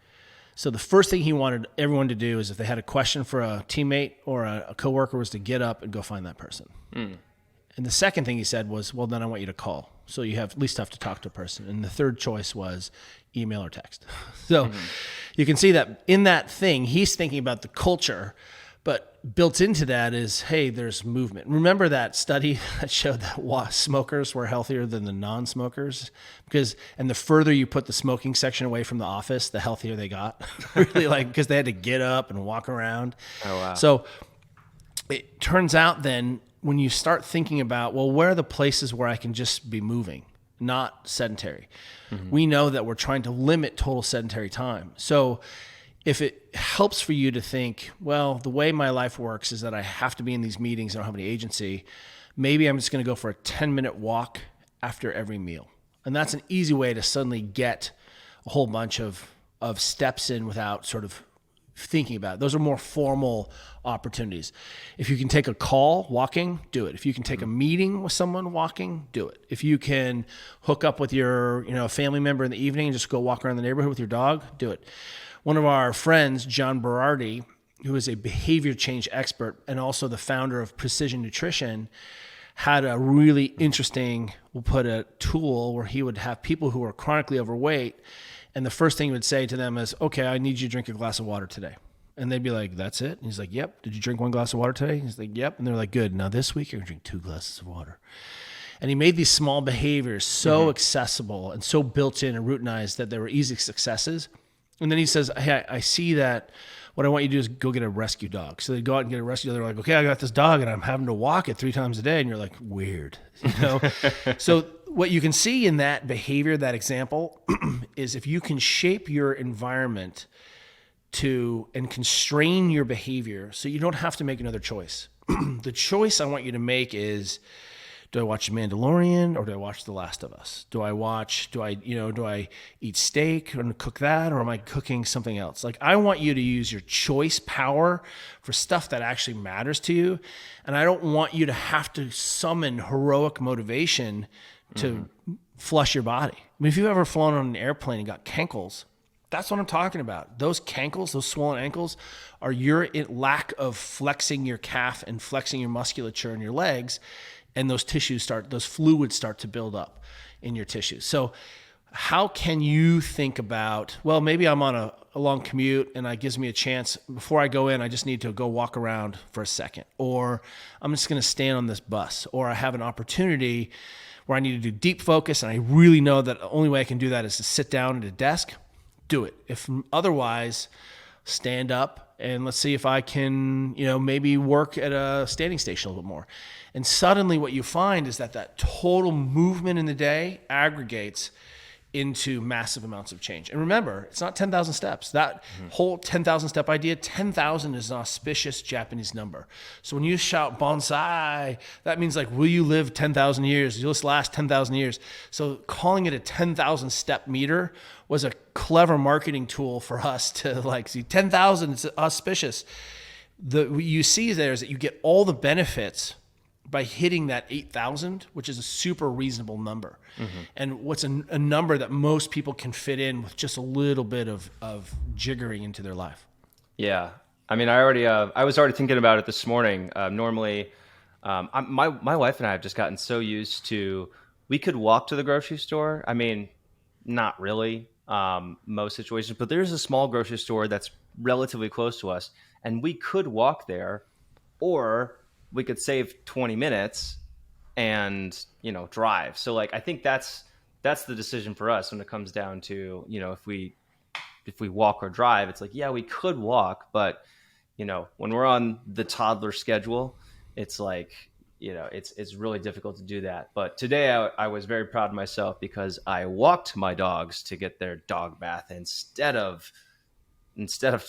So the first thing he wanted everyone to do is if they had a question for a teammate or a coworker was to get up and go find that person. And the second thing he said was, well, then I want you to call. So you have at least have to talk to a person. And the third choice was email or text. So you can see that in that thing, he's thinking about the culture, but built into that is, hey, there's movement. Remember that study that showed that smokers were healthier than the non-smokers? And the further you put the smoking section away from the office, the healthier they got. Really, because they had to get up and walk around. Oh, wow. So it turns out then, when you start thinking about, well, where are the places where I can just be moving, not sedentary? We know that we're trying to limit total sedentary time. So if it helps for you to think, well, the way my life works is that I have to be in these meetings, I don't have any agency, maybe I'm just going to go for a 10-minute walk after every meal. And that's an easy way to suddenly get a whole bunch of steps in without sort of thinking about it. Those are more formal opportunities. If you can take a call walking, do it. If you can take a meeting with someone walking, do it. If you can hook up with your, family member in the evening and just go walk around the neighborhood with your dog, do it. One of our friends, John Berardi, who is a behavior change expert and also the founder of Precision Nutrition, had a really interesting, we'll put a tool where he would have people who are chronically overweight, and the first thing he would say to them is, okay, I need you to drink a glass of water today. And they'd be like, that's it? And he's like, yep. Did you drink 1 glass of water today? He's like, yep. And they're like, good. Now this week you're going to drink 2 glasses of water. And he made these small behaviors so accessible and so built in and routinized that they were easy successes. And then he says, hey, I see that what I want you to do is go get a rescue dog. So they go out and get a rescue dog. They're like, okay, I got this dog and I'm having to walk it 3 times a day. And you're like, weird. So what you can see in that behavior, that example, is if you can shape your environment and constrain your behavior so you don't have to make another choice. The choice I want you to make is, do I watch Mandalorian or do I watch The Last of Us? Do I eat steak and cook that, or am I cooking something else? Like, I want you to use your choice power for stuff that actually matters to you. And I don't want you to have to summon heroic motivation to flush your body. I mean, if you've ever flown on an airplane and got cankles, that's what I'm talking about. Those cankles, those swollen ankles, are your lack of flexing your calf and flexing your musculature in your legs, and those fluids start to build up in your tissues. So how can you think about, well, maybe I'm on a long commute and it gives me a chance, before I go in, I just need to go walk around for a second, or I'm just going to stand on this bus, or I have an opportunity where I need to do deep focus and I really know that the only way I can do that is to sit down at a desk. Do it. If otherwise, stand up and let's see if I can, maybe work at a standing station a little bit more. And suddenly what you find is that total movement in the day aggregates into massive amounts of change. And remember, it's not 10,000 steps. That whole 10,000 step idea, 10,000 is an auspicious Japanese number. So when you shout bonsai, that means like, will you live 10,000 years? You'll last 10,000 years. So calling it a 10,000 step meter was a clever marketing tool for us to see 10,000, it's auspicious. What you see there is that you get all the benefits by hitting that 8,000, which is a super reasonable number. And what's a number that most people can fit in with just a little bit of jiggering into their life. Yeah. I mean, I was already thinking about it this morning. Normally, my wife and I have just gotten so used to, we could walk to the grocery store. I mean, not really, most situations, but there's a small grocery store that's relatively close to us, and we could walk there, or we could save 20 minutes and drive. So I think that's that's the decision for us when it comes down to, if we walk or drive. It's like, yeah, we could walk, but when we're on the toddler schedule, it's like, it's really difficult to do that. But today I was very proud of myself because I walked my dogs to get their dog bath instead of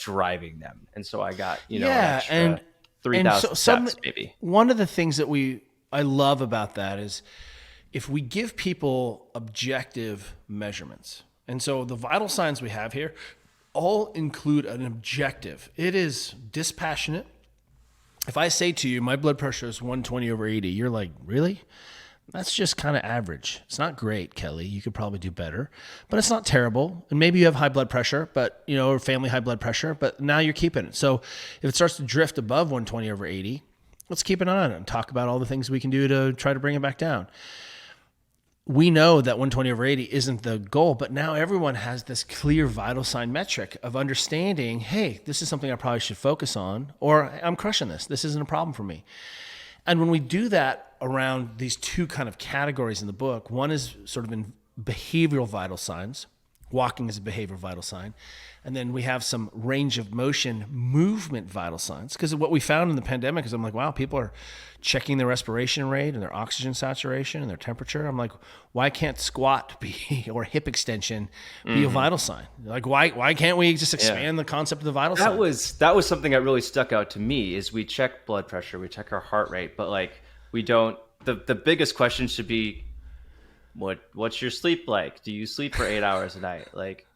driving them. And so I got, an extra 3,000 steps maybe. One of the things that I love about that is if we give people objective measurements. And so the vital signs we have here all include an objective. It is dispassionate. If I say to you, my blood pressure is 120/80, you're like, really? That's just kind of average. It's not great, Kelly. You could probably do better, but it's not terrible. And maybe you have high blood pressure, but or family high blood pressure, but now you're keeping it. So if it starts to drift above 120/80, let's keep an eye on it and talk about all the things we can do to try to bring it back down. We know that 120/80 isn't the goal, but now everyone has this clear vital sign metric of understanding, hey, this is something I probably should focus on, or I'm crushing this. This isn't a problem for me. And when we do that around these two kind of categories in the book, one is sort of in behavioral vital signs. Walking is a behavioral vital sign. And then we have some range of motion movement vital signs. Because what we found in the pandemic is I'm like, wow, people are checking their respiration rate and their oxygen saturation and their temperature. I'm like, why can't squat be, or hip extension be a vital sign? Like, why can't we just expand the concept of the vital sign? That was something that really stuck out to me is we check blood pressure, we check our heart rate, but like we don't, the biggest question should be, what's your sleep like? Do you sleep for 8 hours a night? Like,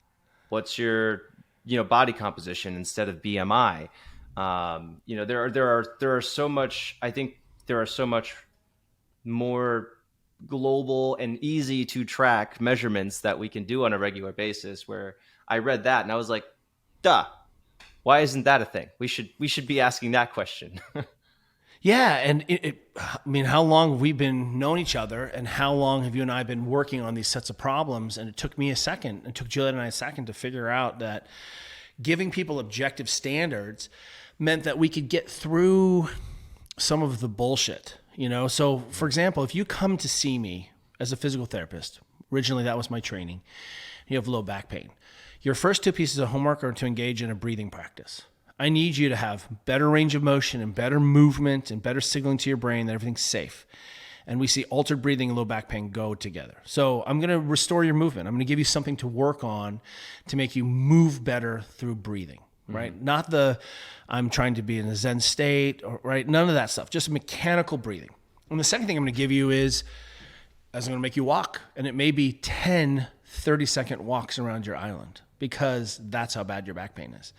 what's your body composition instead of BMI? There are so much. I think there are so much more global and easy to track measurements that we can do on a regular basis. Where I read that and I was like, duh. Why isn't that a thing? We should be asking that question. Yeah, and how long have we been knowing each other, and how long have you and I been working on these sets of problems? And it took me a second, it took Juliet and I a second to figure out that giving people objective standards meant that we could get through some of the bullshit. So for example, if you come to see me as a physical therapist, originally that was my training, you have low back pain. Your first two pieces of homework are to engage in a breathing practice. I need you to have better range of motion and better movement and better signaling to your brain that everything's safe. And we see altered breathing and low back pain go together. So I'm going to restore your movement. I'm going to give you something to work on to make you move better through breathing, right? Mm-hmm. Not I'm trying to be in a Zen state, right? None of that stuff, just mechanical breathing. And the second thing I'm going to give you is I'm going to make you walk. And it may be 10 30-second walks around your island, because that's how bad your back pain is.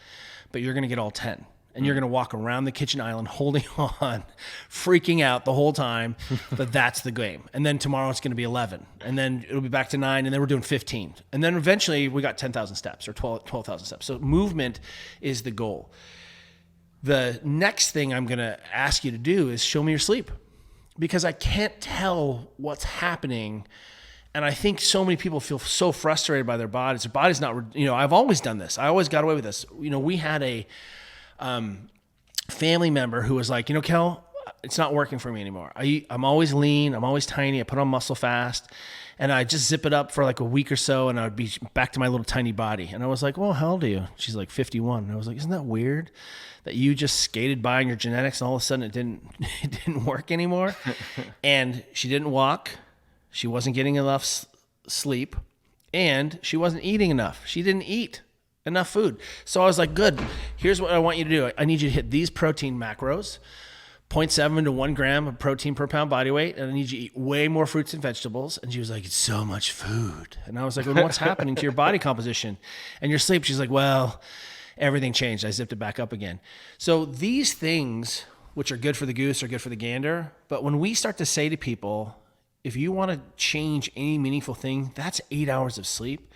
But you're going to get all 10. And you're going to walk around the kitchen island holding on, freaking out the whole time. But that's the game. And then tomorrow it's going to be 11. And then it'll be back to 9. And then we're doing 15. And then eventually we got 10,000 steps or 12,000 steps. So movement is the goal. The next thing I'm going to ask you to do is show me your sleep. Because I can't tell what's happening. And I think so many people feel so frustrated by their bodies. Their body's not, I've always done this. I always got away with this. We had a family member who was like, Kel, it's not working for me anymore. I'm always lean. I'm always tiny. I put on muscle fast. And I just zip it up for like a week or so and I would be back to my little tiny body. And I was like, well, how old are you? She's like 51. And I was like, isn't that weird that you just skated by on your genetics and all of a sudden it didn't work anymore? And she didn't walk. She wasn't getting enough sleep, and she wasn't eating enough. She didn't eat enough food. So I was like, good, here's what I want you to do. I need you to hit these protein macros, 0.7 to 1 gram of protein per pound body weight, and I need you to eat way more fruits and vegetables. And she was like, it's so much food. And I was like, well, what's happening to your body composition and your sleep? She's like, well, everything changed. I zipped it back up again. So these things, which are good for the goose, are good for the gander. But when we start to say to people, if you want to change any meaningful thing, that's 8 hours of sleep.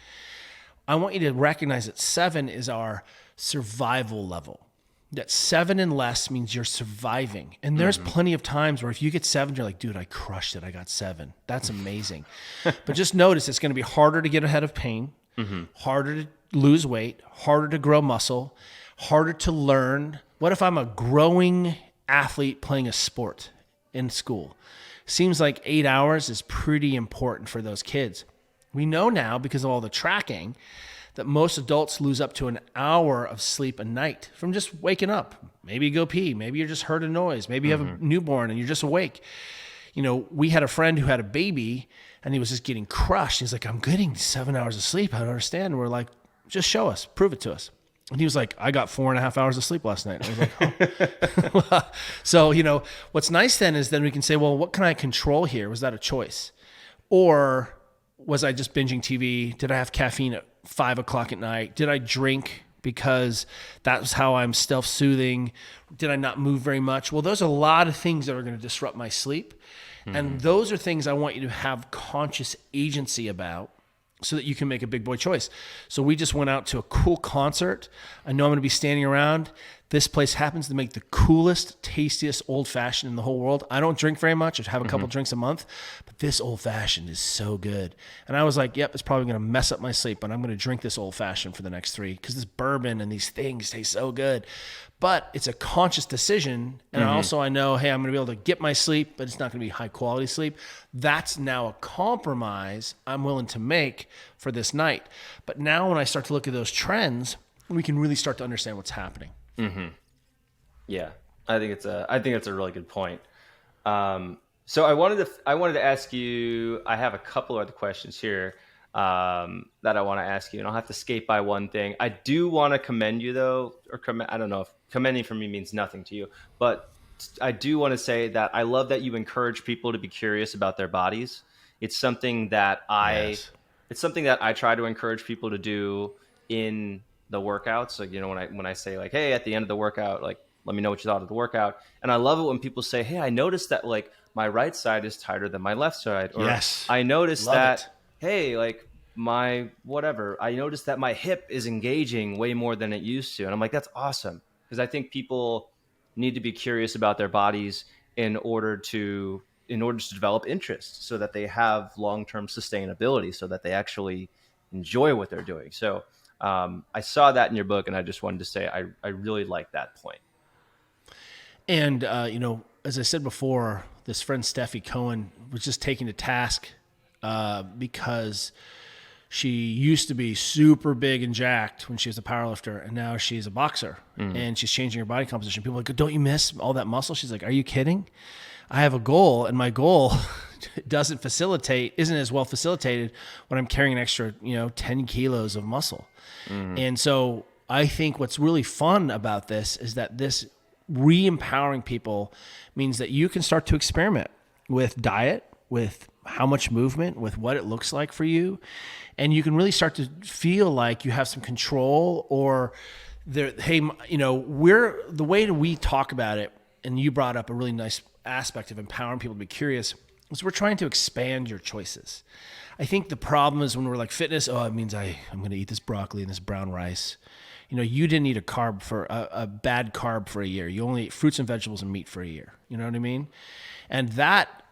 I want you to recognize that 7 is our survival level. That 7 and less means you're surviving. And there's plenty of times where if you get 7, you're like, dude, I crushed it. I got 7. That's amazing. But just notice it's going to be harder to get ahead of pain, harder to lose weight, harder to grow muscle, harder to learn. What if I'm a growing athlete playing a sport in school? Seems like 8 hours is pretty important for those kids. We know now, because of all the tracking, that most adults lose up to an hour of sleep a night from just waking up. Maybe you go pee. Maybe you just heard a noise. Maybe you have a newborn and you're just awake. You know, we had a friend who had a baby and he was just getting crushed. He's like, I'm getting 7 hours of sleep. I don't understand. And we're like, just show us, prove it to us. And he was like, I got 4.5 hours of sleep last night. I was like, oh. So, you know, what's nice then is then we can say, well, what can I control here? Was that a choice? Or was I just binging TV? Did I have caffeine at 5 o'clock at night? Did I drink because that was how I'm self-soothing? Did I not move very much? Well, those are a lot of things that are going to disrupt my sleep. And those are things I want you to have conscious agency about so that you can make a big boy choice. So we just went out to a cool concert. I know I'm going to be standing around. This place happens to make the coolest, tastiest old fashioned in the whole world. I don't drink very much. I have a couple drinks a month, but this old fashioned is so good. And I was like, yep, it's probably going to mess up my sleep, but I'm going to drink this old fashioned for the next 3 because this bourbon and these things taste so good. But it's a conscious decision. And I know, hey, I'm going to be able to get my sleep, but it's not going to be high quality sleep. That's now a compromise I'm willing to make for this night. But now when I start to look at those trends, we can really start to understand what's happening. Yeah, I think it's a really good point. So I wanted to ask you. I have a couple other questions here that I want to ask you, and I'll have to skate by one thing. I do want to commend you though, I don't know if commending for me means nothing to you, but I do want to say that I love that you encourage people to be curious about their bodies. It's something that it's something that I try to encourage people to do in the workouts. Like, you know, when I say like, hey, at the end of the workout, like, let me know what you thought of the workout. And I love it when people say, hey, I noticed that like my right side is tighter than my left side. Or I noticed hey, like my whatever, I noticed that my hip is engaging way more than it used to. And I'm like, that's awesome. Because I think people need to be curious about their bodies in order to develop interest so that they have long-term sustainability, so that they actually enjoy what they're doing. So I saw that in your book, and I just wanted to say I really like that point. And, you know, as I said before, this friend Steffi Cohen was just taken to task because she used to be super big and jacked when she was a powerlifter, and now she's a boxer, and she's changing her body composition. People are like, don't you miss all that muscle? She's like, are you kidding? I have a goal, and my goal isn't as well facilitated when I'm carrying an extra, 10 kilos of muscle. And so I think what's really fun about this is that this re-empowering people means that you can start to experiment with diet, with how much movement, with what it looks like for you. And you can really start to feel like you have some control, or the way that we talk about it. And you brought up a really nice aspect of empowering people to be curious, is we're trying to expand your choices. I think the problem is when we're like fitness, it means I'm going to eat this broccoli and this brown rice. You didn't eat a bad carb for a year. You only ate fruits and vegetables and meat for a year. You know what I mean? And that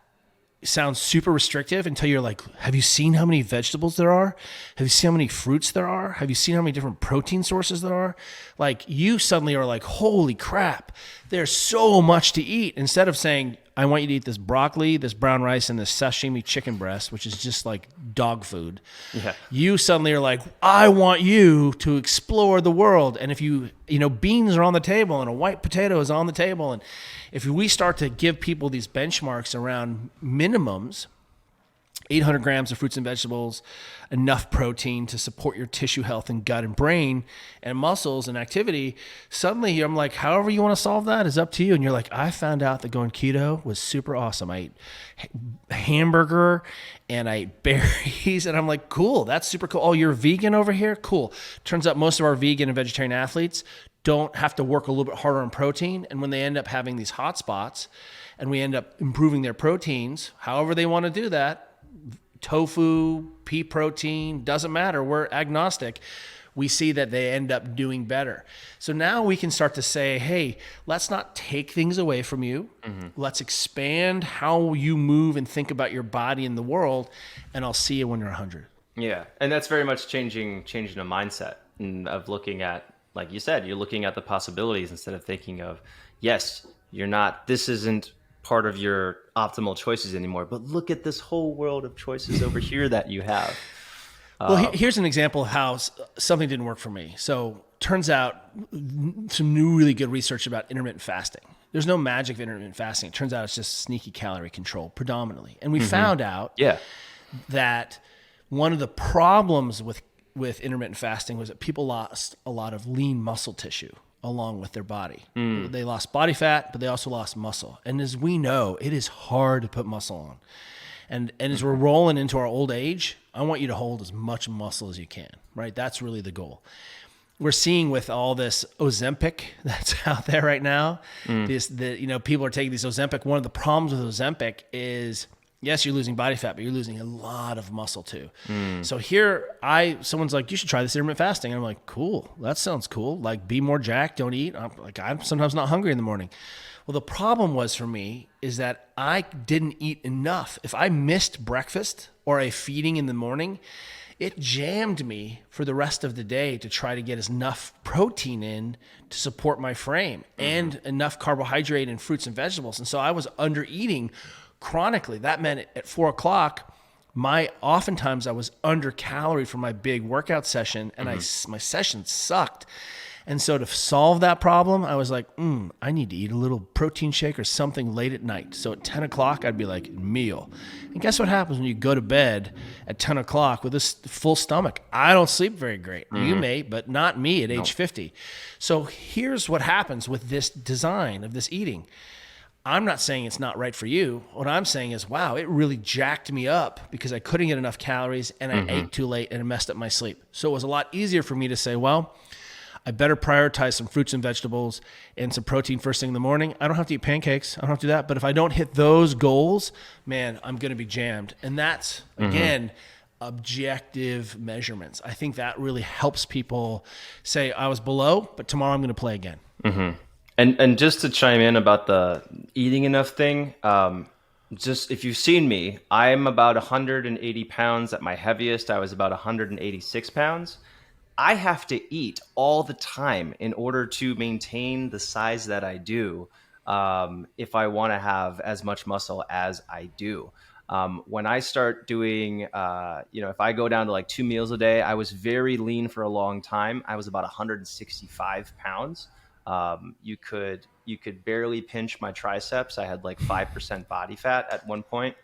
sounds super restrictive until you're like, have you seen how many vegetables there are? Have you seen how many fruits there are? Have you seen how many different protein sources there are? Like, you suddenly are like, holy crap, there's so much to eat. Instead of saying, I want you to eat this broccoli, this brown rice, and this sashimi chicken breast, which is just like dog food. Yeah. You suddenly are like, I want you to explore the world. And if beans are on the table and a white potato is on the table, and if we start to give people these benchmarks around minimums, 800 grams of fruits and vegetables, enough protein to support your tissue health and gut and brain and muscles and activity, suddenly I'm like, however you want to solve that is up to you. And you're like, I found out that going keto was super awesome. I ate hamburger and I ate berries, and I'm like, cool, that's super cool. Oh, you're vegan over here? Cool. Turns out most of our vegan and vegetarian athletes don't have to work a little bit harder on protein. And when they end up having these hot spots and we end up improving their proteins, however they want to do that, tofu, pea protein, doesn't matter. We're agnostic. We see that they end up doing better. So now we can start to say, hey, let's not take things away from you. Let's expand how you move and think about your body in the world, and I'll see you when you're 100. Yeah, and that's very much changing a mindset of looking at, like you said, you're looking at the possibilities instead of thinking of, yes, this isn't part of your optimal choices anymore, but look at this whole world of choices over here that you have. Well, here's an example of how something didn't work for me. So turns out some new really good research about intermittent fasting. There's no magic of intermittent fasting. It turns out it's just sneaky calorie control predominantly. And we found out that one of the problems with intermittent fasting was that people lost a lot of lean muscle tissue along with their body. They lost body fat, but they also lost muscle. And as we know, it is hard to put muscle on. And as we're rolling into our old age, I want you to hold as much muscle as you can, right? That's really the goal. We're seeing with all this Ozempic that's out there right now, people are taking these Ozempic. One of the problems with Ozempic is, yes, you're losing body fat, but you're losing a lot of muscle too. So here, someone's like, you should try this intermittent fasting. And I'm like, cool, that sounds cool. Like, be more jacked, don't eat. I'm sometimes not hungry in the morning. Well, the problem was for me is that I didn't eat enough. If I missed breakfast or a feeding in the morning, it jammed me for the rest of the day to try to get enough protein in to support my frame and enough carbohydrate and fruits and vegetables. And so I was under eating chronically. That meant at 4 o'clock, oftentimes I was under calorie for my big workout session, and my session sucked. And so to solve that problem, I was like, I need to eat a little protein shake or something late at night. So at 10 o'clock, I'd be like, meal. And guess what happens when you go to bed at 10 o'clock with a full stomach? I don't sleep very great. You may, but not me at age 50. So here's what happens with this design of this eating. I'm not saying it's not right for you. What I'm saying is, wow, it really jacked me up because I couldn't get enough calories and I ate too late and it messed up my sleep. So it was a lot easier for me to say, well, I better prioritize some fruits and vegetables and some protein first thing in the morning. I don't have to eat pancakes. I don't have to do that. But if I don't hit those goals, man, I'm going to be jammed. And that's, again, objective measurements. I think that really helps people say, I was below, but tomorrow I'm going to play again. And just to chime in about the eating enough thing, just if you've seen me, I'm about 180 pounds. At my heaviest, I was about 186 pounds. I have to eat all the time in order to maintain the size that I do, if I want to have as much muscle as I do. When I start doing, if I go down to like 2 meals a day, I was very lean for a long time. I was about 165 pounds. You could barely pinch my triceps. I had like 5% body fat at one point.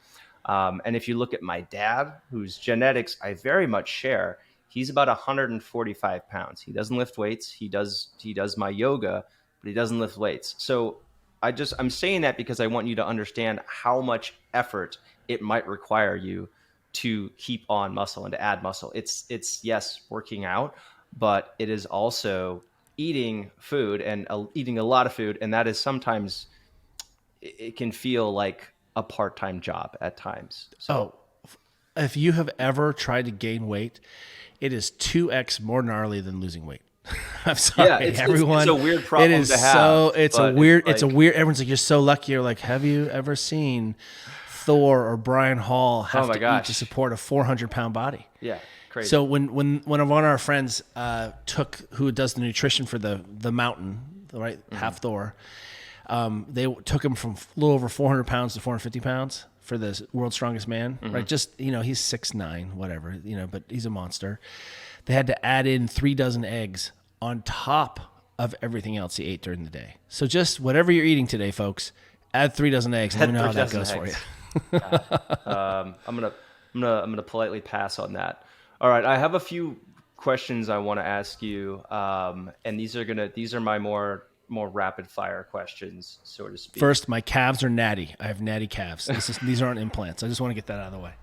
And if you look at my dad, whose genetics I very much share, he's about 145 pounds. He doesn't lift weights. He does my yoga, but he doesn't lift weights. So I'm saying that because I want you to understand how much effort it might require you to keep on muscle and to add muscle. It's yes, working out, but it is also eating food and eating a lot of food. And that is sometimes, it can feel like a part-time job at times. So if you have ever tried to gain weight, it is 2x more gnarly than losing weight. I'm sorry, everyone. It's a weird problem to have. It's a weird. Everyone's like, you're so lucky. You're like, have you ever seen Thor or Brian Hall have to eat to support a 400-pound body? Yeah, crazy. So when one of our friends who does the nutrition for the mountain, right, half Thor, they took him from a little over 400 pounds to 450 pounds. For the world's strongest man, right? Just, he's 6'9", whatever, but he's a monster. They had to add in 3 dozen eggs on top of everything else he ate during the day. So just whatever you're eating today, folks, add 3 dozen eggs. Let me know how that goes for you. I'm gonna politely pass on that. All right, I have a few questions I want to ask you, and these are my more rapid fire questions, so to speak. First, my calves are natty. I have natty calves. These aren't implants. I just want to get that out of the way.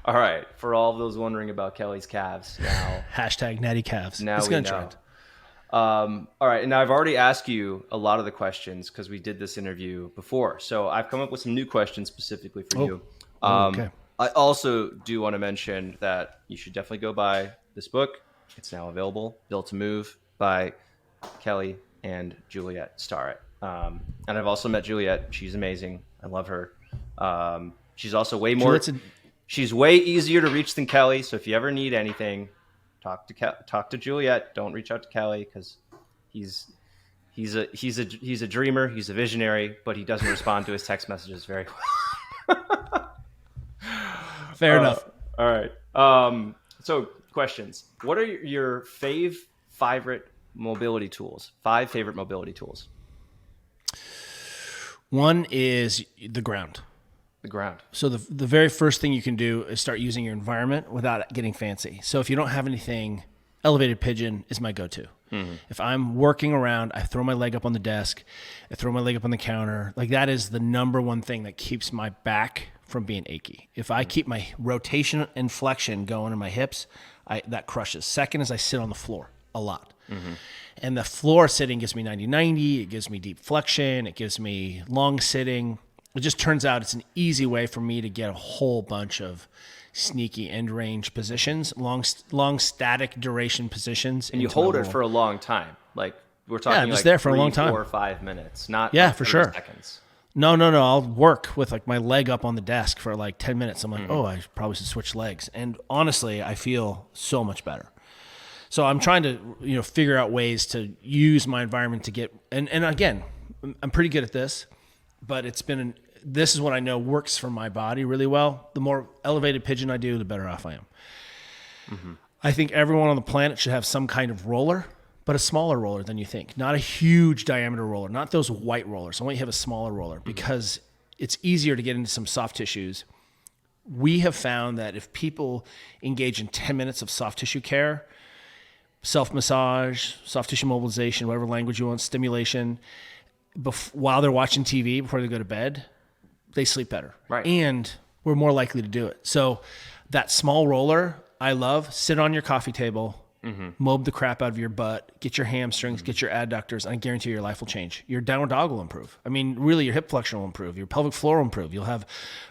All right. For all of those wondering about Kelly's calves now. Hashtag natty calves. Now it's going to trend. All right. And I've already asked you a lot of the questions because we did this interview before. So I've come up with some new questions specifically for you. Okay. I also do want to mention that you should definitely go buy this book. It's now available. Built to Move by Kelly and Juliet Starrett. And I've also met Juliet. She's amazing. I love her. She's also she's way easier to reach than Kelly. So if you ever need anything, talk to Juliet. Don't reach out to Kelly because he's a dreamer. He's a visionary, but he doesn't respond to his text messages very well. Fair enough. All right. So questions. What are your favorite mobility tools? 5 favorite mobility tools. One is the ground. The ground. So the very first thing you can do is start using your environment without getting fancy. So if you don't have anything, elevated pigeon is my go-to. If I'm working around, I throw my leg up on the desk, I throw my leg up on the counter. Like that is the number one thing that keeps my back from being achy. If I keep my rotation and flexion going in my hips, that crushes. Second is I sit on the floor a lot. And the floor sitting gives me 90-90. It gives me deep flexion. It gives me long sitting. It just turns out it's an easy way for me to get a whole bunch of sneaky end range positions, long static duration positions. And you hold it for a long time. Like we're talking just like there for a 3, long time. 4 or 5 minutes, not for sure. seconds. No. I'll work with like my leg up on the desk for like 10 minutes. I'm like, I probably should switch legs. And honestly, I feel so much better. So I'm trying to, figure out ways to use my environment to get, and again, I'm pretty good at this, but this is what I know works for my body really well. The more elevated pigeon I do, the better off I am. I think everyone on the planet should have some kind of roller, but a smaller roller than you think. Not a huge diameter roller, not those white rollers. I want you to have a smaller roller because it's easier to get into some soft tissues. We have found that if people engage in 10 minutes of soft tissue care, self-massage, soft tissue mobilization, whatever language you want, stimulation, while they're watching TV before they go to bed, they sleep better. Right. And we're more likely to do it. So that small roller, I love. Sit on your coffee table, mob the crap out of your butt, get your hamstrings, get your adductors, and I guarantee your life will change. Your downward dog will improve. I mean, really, your hip flexion will improve. Your pelvic floor will improve. You'll have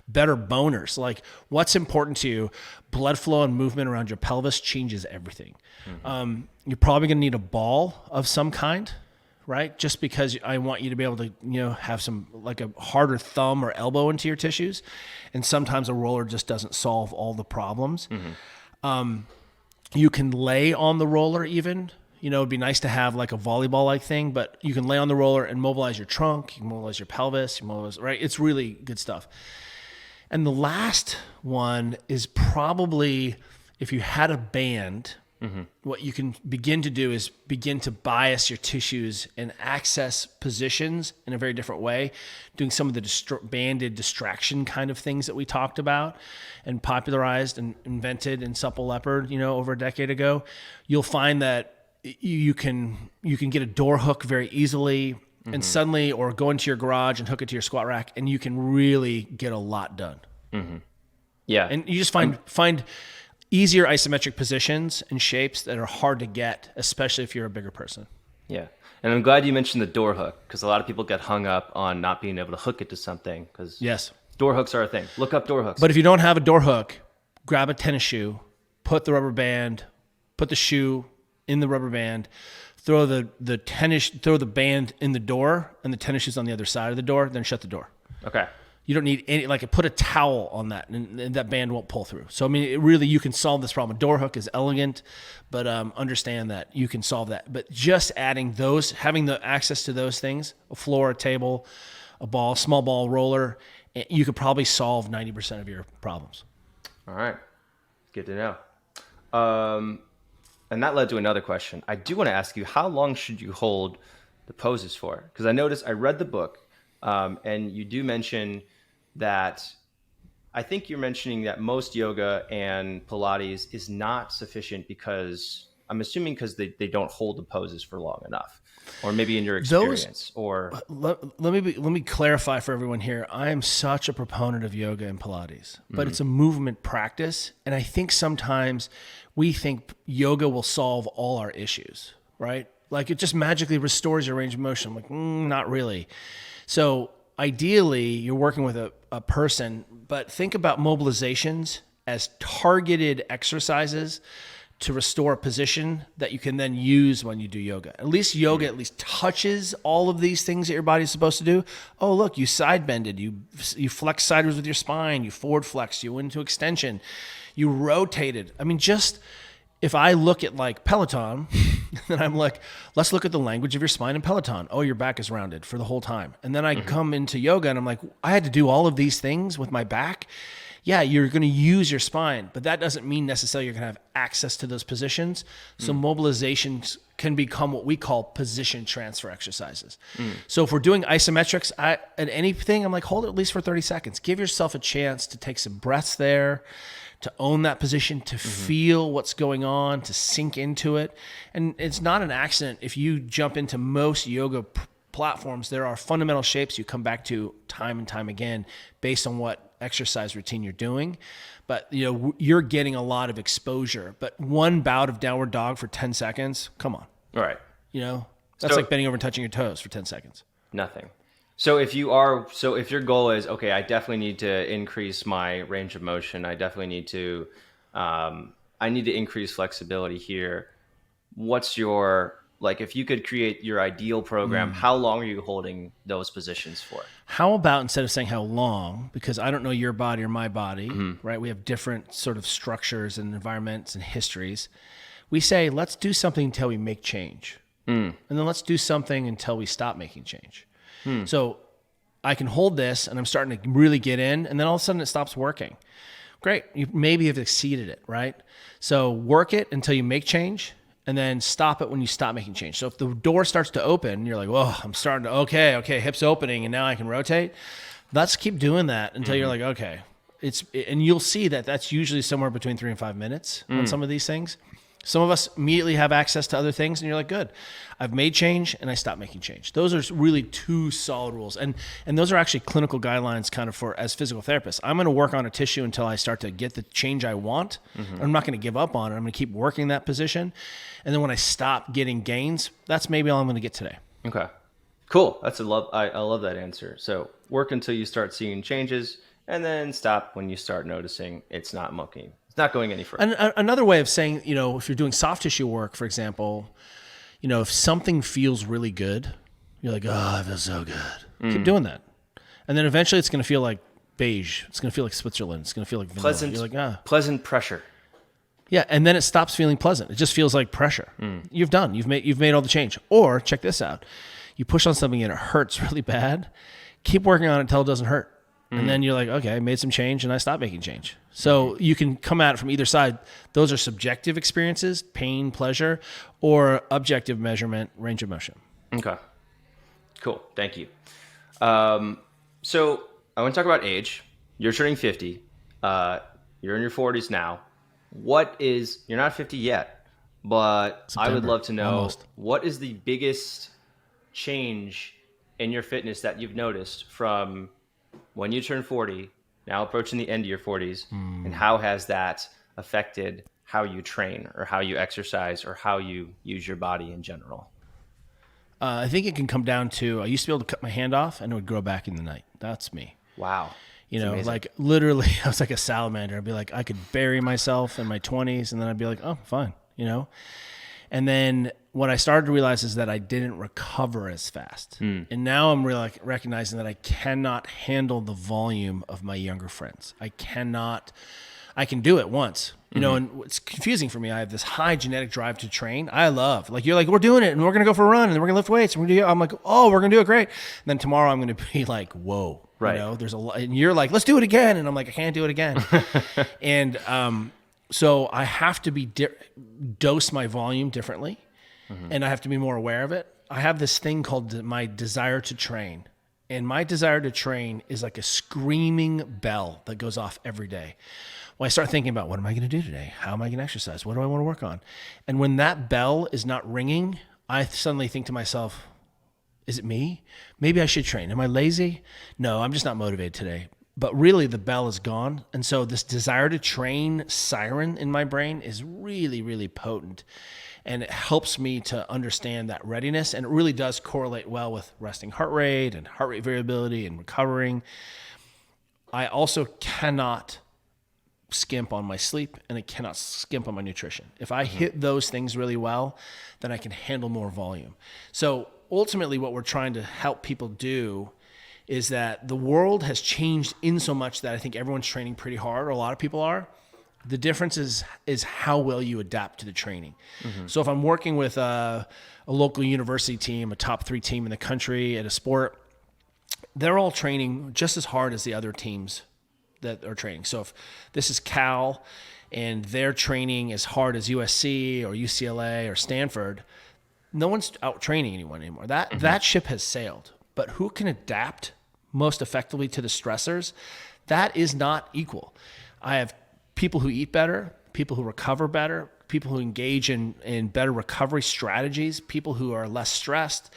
better boners. Like, what's important to you? Blood flow and movement around your pelvis changes everything. You're probably going to need a ball of some kind, right? Just because I want you to be able to, have some, like a harder thumb or elbow into your tissues. And sometimes a roller just doesn't solve all the problems. You can lay on the roller even. It'd be nice to have like a volleyball-like thing, but you can lay on the roller and mobilize your trunk, you can mobilize your pelvis, right? It's really good stuff. And the last one is probably if you had a band, what you can begin to do is begin to bias your tissues and access positions in a very different way, doing some of the banded distraction kind of things that we talked about and popularized and invented in Supple Leopard, over a decade ago. You'll find that you can get a door hook very easily and suddenly, or go into your garage and hook it to your squat rack, and you can really get a lot done. Yeah. And you just find easier isometric positions and shapes that are hard to get, especially if you're a bigger person. Yeah. And I'm glad you mentioned the door hook, because a lot of people get hung up on not being able to hook it to something, because door hooks are a thing. Look up door hooks. But if you don't have a door hook, grab a tennis shoe, put the rubber band, put the shoe in the rubber band, throw the band in the door, and the tennis shoe's on the other side of the door, then shut the door. Okay. You don't need any, put a towel on that and that band won't pull through. So, I mean, you can solve this problem. A door hook is elegant, but understand that you can solve that. But just adding those, having the access to those things, a floor, a table, a ball, small ball roller, you could probably solve 90% of your problems. All right. Good to know. And that led to another question. I do want to ask you, how long should you hold the poses for? Because I read the book, and you do mention that, I think you're mentioning that most yoga and Pilates is not sufficient because, I'm assuming because they don't hold the poses for long enough, or maybe in your experience. Let me clarify for everyone here. I am such a proponent of yoga and Pilates, but it's a movement practice. And I think sometimes we think yoga will solve all our issues, right? Like it just magically restores your range of motion. I'm like, not really. So ideally, you're working with a person, but think about mobilizations as targeted exercises to restore a position that you can then use when you do yoga. At least yoga at least touches all of these things that your body's supposed to do. Oh, look, you side bended, you flex sideways with your spine, you forward flex, you went into extension, you rotated. I mean, just if I look at like Peloton, then I'm like, let's look at the language of your spine in Peloton. Oh, your back is rounded for the whole time. And then I come into yoga and I'm like, I had to do all of these things with my back. yeah, you're going to use your spine, but that doesn't mean necessarily you're going to have access to those positions. So mobilizations can become what we call position transfer exercises. So if we're doing isometrics at anything, I'm like, hold it at least for 30 seconds. Give yourself a chance to take some breaths there, to own that position, to feel what's going on, to sink into it. And it's not an accident if you jump into most yoga platforms, there are fundamental shapes you come back to time and time again based on what exercise routine you're doing. But you're getting a lot of exposure. But one bout of downward dog for 10 seconds, come on. All right. That's like bending over and touching your toes for 10 seconds. Nothing. So if your goal is, okay, I definitely need to increase my range of motion. I definitely need to, I need to increase flexibility here. What's your, like, if you could create your ideal program, how long are you holding those positions for? How about instead of saying how long, because I don't know your body or my body, right? We have different sort of structures and environments and histories. We say, let's do something until we make change. And then let's do something until we stop making change. So I can hold this and I'm starting to really get in, and then all of a sudden it stops working. Great. You maybe have exceeded it, right? So work it until you make change, and then stop it when you stop making change. So if the door starts to open, you're like, whoa, I'm starting to, okay, hips opening, and now I can rotate. Let's keep doing that until you're like, okay. And you'll see that that's usually somewhere between 3 and 5 minutes on some of these things. Some of us immediately have access to other things, and you're like, good, I've made change and I stopped making change. Those are really 2 solid rules. And those are actually clinical guidelines kind of for, as physical therapists. I'm going to work on a tissue until I start to get the change I want. I'm not going to give up on it. I'm going to keep working that position. And then when I stop getting gains, that's maybe all I'm going to get today. Okay, cool. I love that answer. So work until you start seeing changes, and then stop when you start noticing it's not mucking. It's not going any further. And another way of saying, if you're doing soft tissue work, for example, if something feels really good, you're like, oh, it feels so good. Keep doing that. And then eventually it's going to feel like beige. It's going to feel like Switzerland. It's going to feel like vanilla. You're like, pleasant pressure. Yeah, and then it stops feeling pleasant. It just feels like pressure. You've made all the change. Or check this out. You push on something and it hurts really bad. Keep working on it until it doesn't hurt. And then you're like, okay, I made some change and I stopped making change. So you can come at it from either side. Those are subjective experiences, pain, pleasure, or objective measurement, range of motion. Okay. Cool. Thank you. So I want to talk about age. You're turning 50. You're in your 40s now. You're not 50 yet, but September, I would love to know, almost. What is the biggest change in your fitness that you've noticed from when you turn 40, now approaching the end of your 40s, and how has that affected how you train or how you exercise or how you use your body in general? I think it can come down to, I used to be able to cut my hand off and it would grow back in the night. That's me. Wow. Like literally I was like a salamander. I'd be like, I could bury myself in my 20s and then I'd be like, oh, fine, And then what I started to realize is that I didn't recover as fast. And now I'm really recognizing that I cannot handle the volume of my younger friends. I can do it once, and it's confusing for me. I have this high genetic drive to train. I love, you're like, we're doing it and we're going to go for a run and then we're going to lift weights. And I'm like, oh, we're going to do it great. And then tomorrow I'm going to be like, whoa, right. There's a lot, and you're like, let's do it again. And I'm like, I can't do it again. And, so I have to be dose my volume differently, and I have to be more aware of it. I have this thing called my desire to train, and my desire to train is like a screaming bell that goes off every day. Well, I start thinking about, what am I going to do today? How am I going to exercise? What do I want to work on? And when that bell is not ringing, I suddenly think to myself, is it me? Maybe I should train. Am I lazy? No, I'm just not motivated today. But really the bell is gone. And so this desire to train siren in my brain is really, really potent. And it helps me to understand that readiness. And it really does correlate well with resting heart rate and heart rate variability and recovering. I also cannot skimp on my sleep, and I cannot skimp on my nutrition. If I hit those things really well, then I can handle more volume. So ultimately what we're trying to help people do is that the world has changed in so much that I think everyone's training pretty hard, or a lot of people are. The difference is how well you adapt to the training. So if I'm working with a local university team, a top 3 team in the country at a sport, they're all training just as hard as the other teams that are training. So if this is Cal and they're training as hard as USC or UCLA or Stanford, no one's out training anyone anymore. That ship has sailed. But who can adapt most effectively to the stressors? That is not equal. I have people who eat better, people who recover better, people who engage in better recovery strategies, people who are less stressed.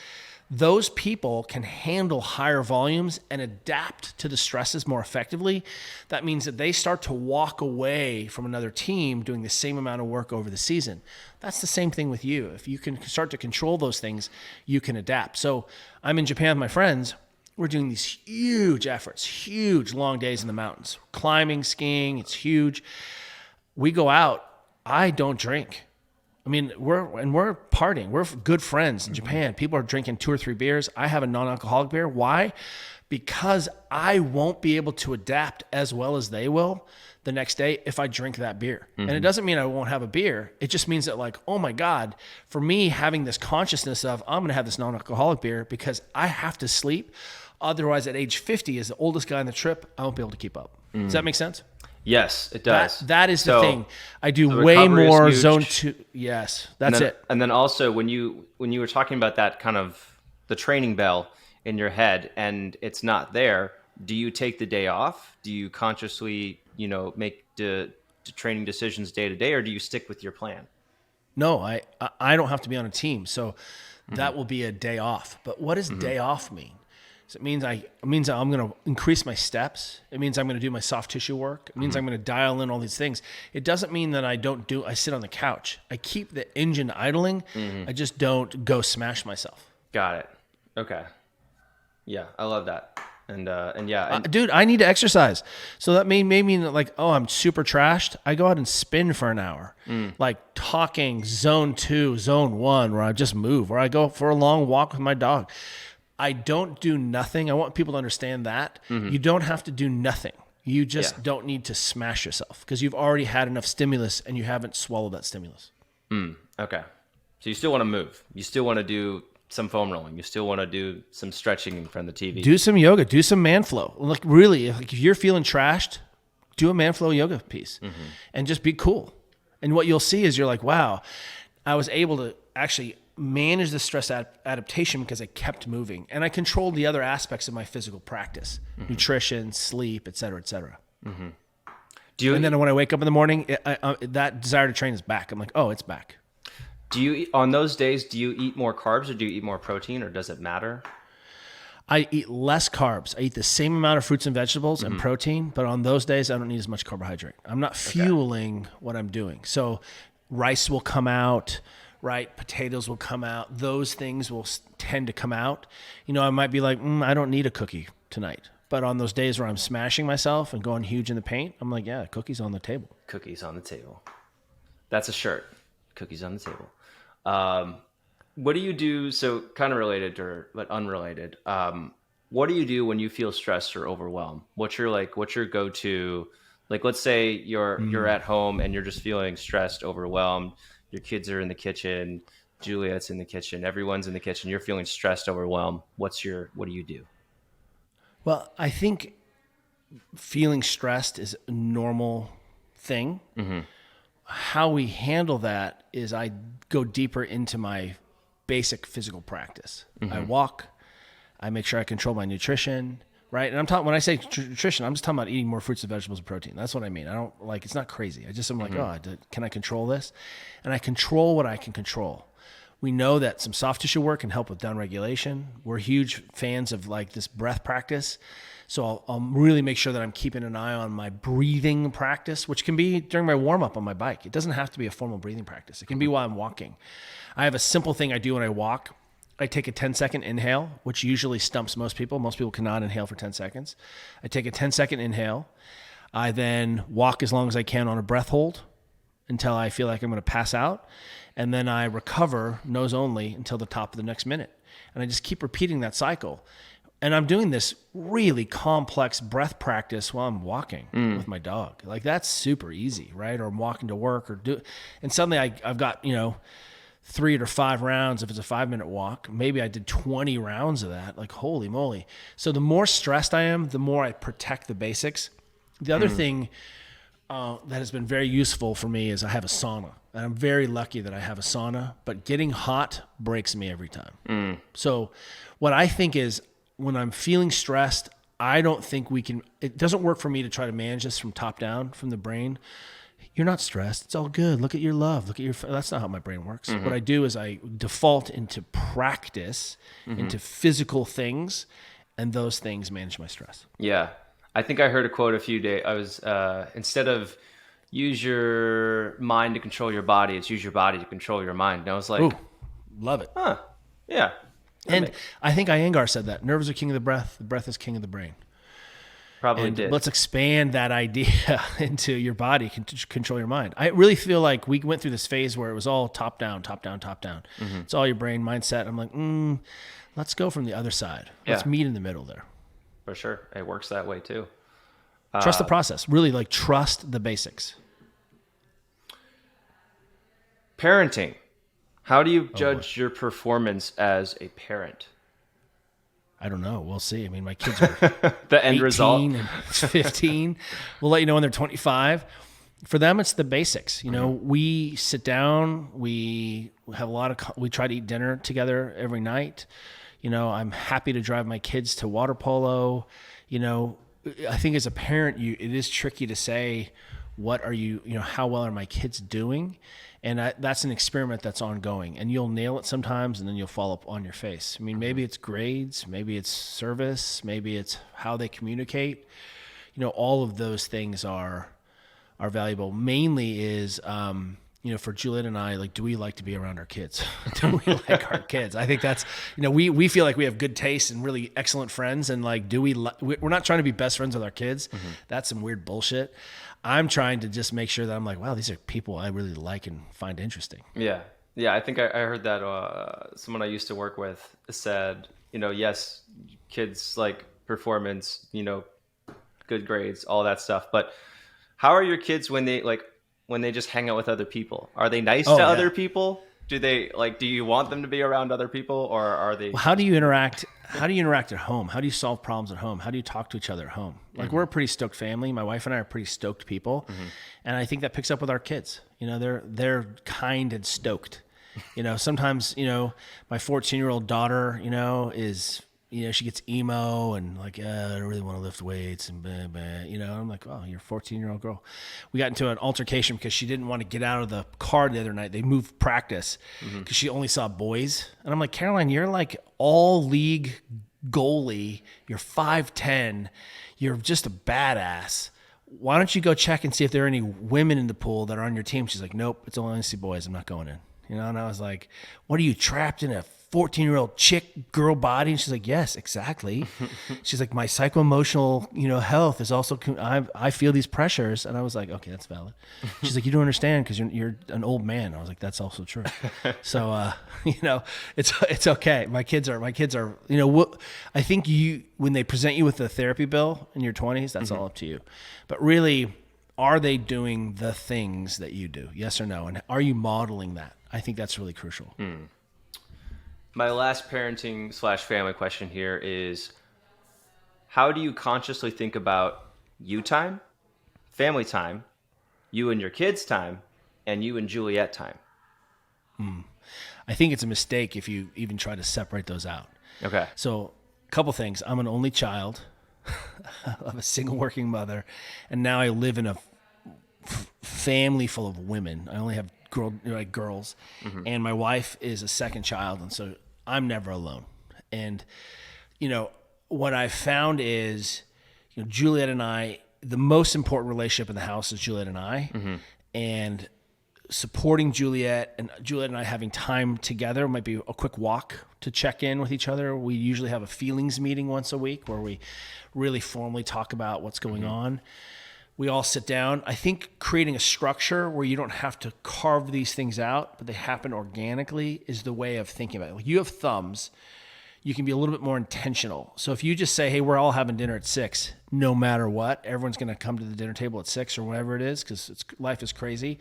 Those people can handle higher volumes and adapt to the stresses more effectively. That means that they start to walk away from another team doing the same amount of work over the season. That's the same thing with you. If you can start to control those things, you can adapt. So I'm in Japan with my friends. We're doing these huge efforts, huge long days in the mountains, climbing, skiing. It's huge. We go out. I don't drink. I mean, we're partying. We're good friends in Japan. People are drinking 2 or 3 beers. I have a non-alcoholic beer. Why? Because I won't be able to adapt as well as they will the next day if I drink that beer. And it doesn't mean I won't have a beer. It just means that, like, oh my God, for me having this consciousness of I'm going to have this non-alcoholic beer because I have to sleep. Otherwise, at age 50, as the oldest guy on the trip, I won't be able to keep up. Does that make sense? Yes, it does. That is the thing. I do way more zone 2. Yes, that's it. And then also when you were talking about that kind of the training bell in your head and it's not there, do you take the day off? Do you consciously, make the training decisions day to day, or do you stick with your plan? No, I don't have to be on a team. So that will be a day off. But what does day off mean? So it means I'm going to increase my steps. It means I'm going to do my soft tissue work. It means I'm going to dial in all these things. It doesn't mean that I sit on the couch. I keep the engine idling. I just don't go smash myself. Got it. Okay. Yeah, I love that. And yeah. Dude, I need to exercise. So that may mean that, like, oh, I'm super trashed. I go out and spin for an hour. Like talking zone 2, zone 1, where I just move, or I go for a long walk with my dog. I don't do nothing. I want people to understand that. You don't have to do nothing. You just don't need to smash yourself because you've already had enough stimulus and you haven't swallowed that stimulus. Okay. So you still want to move. You still want to do some foam rolling. You still want to do some stretching in front of the TV. Do some yoga. Do some man flow. Like, really, like, if you're feeling trashed, do a man flow yoga piece and just be cool. And what you'll see is you're like, wow, I was able to actually manage the stress adaptation because I kept moving and I controlled the other aspects of my physical practice, nutrition, sleep, et cetera, et cetera. And then when I wake up in the morning, that desire to train is back. I'm like, oh, it's back. On those days, do you eat more carbs or do you eat more protein, or does it matter? I eat less carbs. I eat the same amount of fruits and vegetables and protein, but on those days, I don't need as much carbohydrate. I'm not fueling what I'm doing. So rice will come out, right? Potatoes will come out. Those things will tend to come out. I might be like, I don't need a cookie tonight. But on those days where I'm smashing myself and going huge in the paint, I'm like, yeah, cookies on the table. Cookies on the table. That's a shirt. Cookies on the table. What do you do? So kind of related but unrelated. What do you do when you feel stressed or overwhelmed? What's your go-to, like, let's say you're at home and you're just feeling stressed, overwhelmed. Your kids are in the kitchen. Juliet's in the kitchen. Everyone's in the kitchen. You're feeling stressed, overwhelmed. What do you do? Well, I think feeling stressed is a normal thing. How we handle that is I go deeper into my basic physical practice. I walk. I make sure I control my nutrition, right? And when I say nutrition, I'm just talking about eating more fruits and vegetables and protein. That's what I mean. I don't it's not crazy. I'm like, can I control this? And I control what I can control. We know that some soft tissue work can help with downregulation. We're huge fans of, like, this breath practice. So I'll really make sure that I'm keeping an eye on my breathing practice, which can be during my warm up on my bike. It doesn't have to be a formal breathing practice. It can be while I'm walking. I have a simple thing I do when I walk. I take a 10-second inhale, which usually stumps most people. Most people cannot inhale for 10 seconds. I take a 10-second inhale. I then walk as long as I can on a breath hold until I feel like I'm going to pass out. And then I recover nose only until the top of the next minute. And I just keep repeating that cycle. And I'm doing this really complex breath practice while I'm walking with my dog. Like, that's super easy, right? Or I'm walking to work and suddenly I've got, 3 or 5 rounds. If it's a 5-minute walk, maybe I did 20 rounds of that. Like, holy moly. So the more stressed I am, the more I protect the basics. The other thing that has been very useful for me is I have a sauna. And I'm very lucky that I have a sauna, but getting hot breaks me every time. So what I think is when I'm feeling stressed, I don't think it doesn't work for me to try to manage this from top down, from the brain. You're not stressed. It's all good. Look at your love. That's not how my brain works. What I do is I default into practice, into physical things, and those things manage my stress. Yeah. I think I heard a quote a few days. I was, instead of use your mind to control your body, it's use your body to control your mind. And I was like, Ooh, love it. huh, yeah. And I think Iyengar said that. Nerves are king of the breath is king of the brain. Probably And did. let's expand that idea into your body, control your mind. I really feel like we went through this phase where it was all top down, top down, top down. It's all your brain mindset. I'm like, let's go from the other side. Let's meet in the middle there. For sure. It works that way too. Trust the process. Really, like, trust the basics. Parenting. How do you judge your performance as a parent? I don't know. We'll see. I mean, my kids are The end 18 result. and 15. We'll let you know when they're 25. For them, it's the basics. You know, we sit down, we have we try to eat dinner together every night. You know, I'm happy to drive my kids to water polo. You know, I think as a parent, it is tricky to say, how well are my kids doing? And that's an experiment that's ongoing. And you'll nail it sometimes, and then you'll fall up on your face. I mean, maybe it's grades, maybe it's service, maybe it's how they communicate. You know, all of those things are valuable. Mainly is, for Juliet and I, like, do we like to be around our kids? Do we like our kids? I think that's, we feel like we have good taste and really excellent friends. And like, we're not trying to be best friends with our kids. That's some weird bullshit. I'm trying to just make sure that I'm like, wow, these are people I really like and find interesting. Yeah. Yeah. I think I heard that someone I used to work with said, yes, kids like performance, good grades, all that stuff. But how are your kids when they just hang out with other people? Are they nice to other people? Do you want them to be around other people, or are they? Well, how do you interact? How do you interact at home? How do you solve problems at home? How do you talk to each other at home? Like, we're a pretty stoked family. My wife and I are pretty stoked people. And I think that picks up with our kids. They're kind and stoked. Sometimes, my 14-year-old daughter, is, she gets emo and like, I don't really want to lift weights and blah, blah. I'm like, oh, you're a 14-year-old girl. We got into an altercation because she didn't want to get out of the car the other night. They moved practice because she only saw boys. And I'm like, Caroline, you're like all league goalie. You're 5'10". You're just a badass. Why don't you go check and see if there are any women in the pool that are on your team? She's like, nope, it's only see boys. I'm not going in. And I was like, what are you, trapped in a 14-year-old chick girl body? And she's like, yes, exactly. She's like, my psycho-emotional, health is also, I feel these pressures. And I was like, okay, that's valid. She's like, you don't understand because you're an old man. I was like, that's also true. So, it's okay. My kids are, I think when they present you with a therapy bill in your 20s, that's all up to you. But really, are they doing the things that you do? Yes or no? And are you modeling that? I think that's really crucial. My last parenting / family question here is, how do you consciously think about you time, family time, you and your kids time, and you and Juliet time? I think it's a mistake if you even try to separate those out. Okay. So a couple things. I'm an only child. I'm a single working mother. And now I live in a family full of women. I only have girls. And my wife is a second child. And so I'm never alone. And, what I've found is, Juliet and I, the most important relationship in the house is Juliet and I. And supporting Juliet and I having time together might be a quick walk to check in with each other. We usually have a feelings meeting once a week where we really formally talk about what's going on. We all sit down. I think creating a structure where you don't have to carve these things out, but they happen organically, is the way of thinking about it. Like, you have thumbs. You can be a little bit more intentional. So if you just say, hey, we're all having dinner at 6, no matter what, everyone's going to come to the dinner table at 6 or whatever it is, because life is crazy,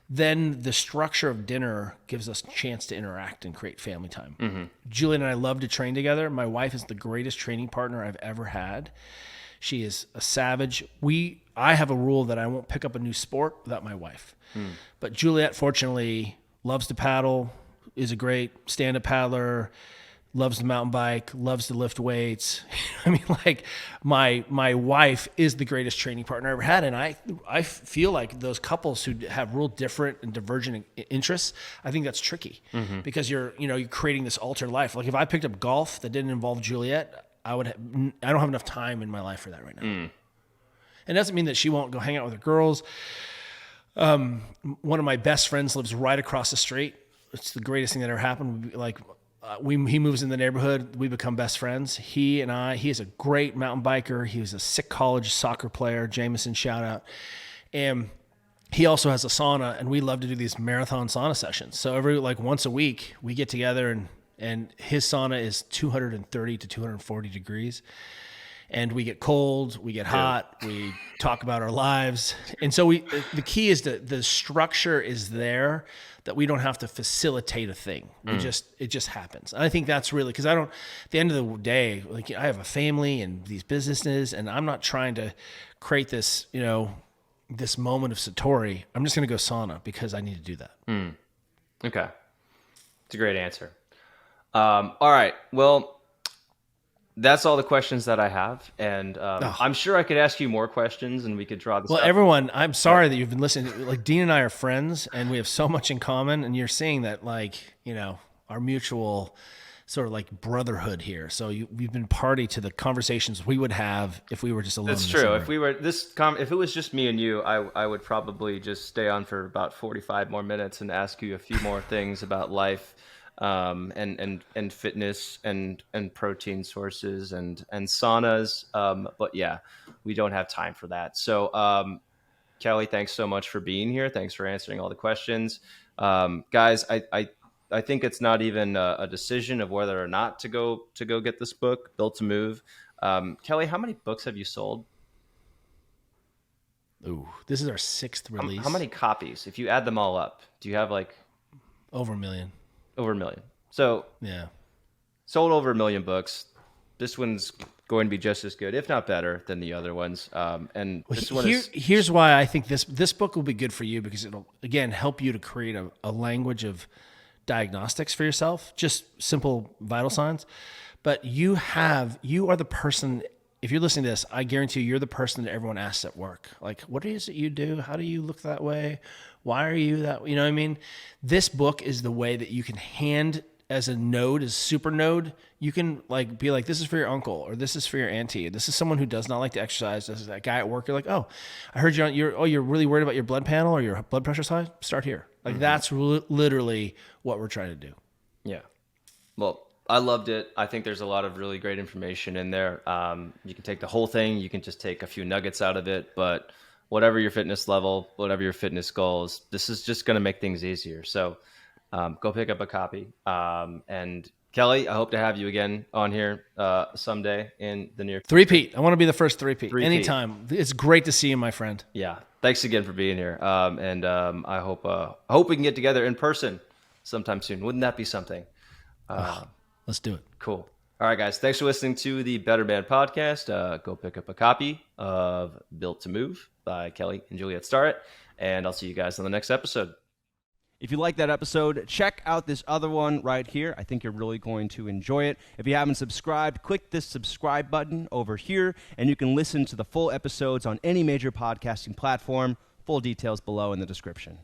then the structure of dinner gives us a chance to interact and create family time. Julian and I love to train together. My wife is the greatest training partner I've ever had. She is a savage. I have a rule that I won't pick up a new sport without my wife. But Juliet, fortunately, loves to paddle, is a great stand-up paddler, loves to mountain bike, loves to lift weights. I mean, like my wife is the greatest training partner I ever had. And I feel like those couples who have real different and divergent interests, I think that's tricky because you're creating this altered life. Like if I picked up golf that didn't involve Juliet, I don't have enough time in my life for that right now. And it doesn't mean that she won't go hang out with her girls. One of my best friends lives right across the street. It's the greatest thing that ever happened. Like, he moves in the neighborhood. We become best friends. He is a great mountain biker. He was a sick college soccer player. Jameson, shout out. And he also has a sauna, and we love to do these marathon sauna sessions. So every once a week we get together, and his sauna is 230 to 240 degrees. And we get cold, we get hot, we talk about our lives. And so the key is that the structure is there, that we don't have to facilitate a thing. It just happens. And I think that's really, because at the end of the day, like I have a family and these businesses, and I'm not trying to create this, this moment of Satori. I'm just going to go sauna because I need to do that. Okay. It's a great answer. All right. Well, that's all the questions that I have, and I'm sure I could ask you more questions, and we could draw this. Well, everyone, I'm sorry that you've been listening. Like Dean and I are friends, and we have so much in common, and you're seeing that, our mutual sort of like brotherhood here. So you've been party to the conversations we would have if we were just alone. That's true. If we were if it was just me and you, I would probably just stay on for about 45 more minutes and ask you a few more things about life. And fitness and protein sources and saunas. But yeah, we don't have time for that. So, Kelly, thanks so much for being here. Thanks for answering all the questions. Guys, I think it's not even a decision of whether or not to go get this book, Built to Move. Kelly, how many books have you sold? Ooh, this is our 6th release. How many copies? If you add them all up, do you have over 1 million? Over 1 million. So yeah, sold over 1 million books. This one's going to be just as good, if not better, than the other ones. And this one here's why I think this book will be good for you, because it'll again help you to create a language of diagnostics for yourself, just simple vital signs. But you are the person. If you're listening to this, I guarantee you're the person that everyone asks at work. Like, what is it you do? How do you look that way? Why are you that? You know what I mean? This book is the way that you can hand as a node, as super node. You can be like, this is for your uncle, or this is for your auntie. This is someone who does not like to exercise. This is that guy at work. You're like, oh, I heard you're really worried about your blood panel or your blood pressure's high. Start here. That's literally what we're trying to do. Yeah. Well, I loved it. I think there's a lot of really great information in there. You can take the whole thing. You can just take a few nuggets out of it. But whatever your fitness level, whatever your fitness goals, this is just going to make things easier. So go pick up a copy. And Kelly, I hope to have you again on here someday in the near future. Three-peat. I want to be the first three-peat. Anytime. It's great to see you, my friend. Yeah. Thanks again for being here. I hope we can get together in person sometime soon. Wouldn't that be something? Let's do it. Cool. All right, guys. Thanks for listening to the Better Man podcast. Go pick up a copy of Built to Move by Kelly and Juliet Starrett, and I'll see you guys on the next episode. If you like that episode, check out this other one right here. I think you're really going to enjoy it. If you haven't subscribed, click this subscribe button over here, and you can listen to the full episodes on any major podcasting platform. Full details below in the description.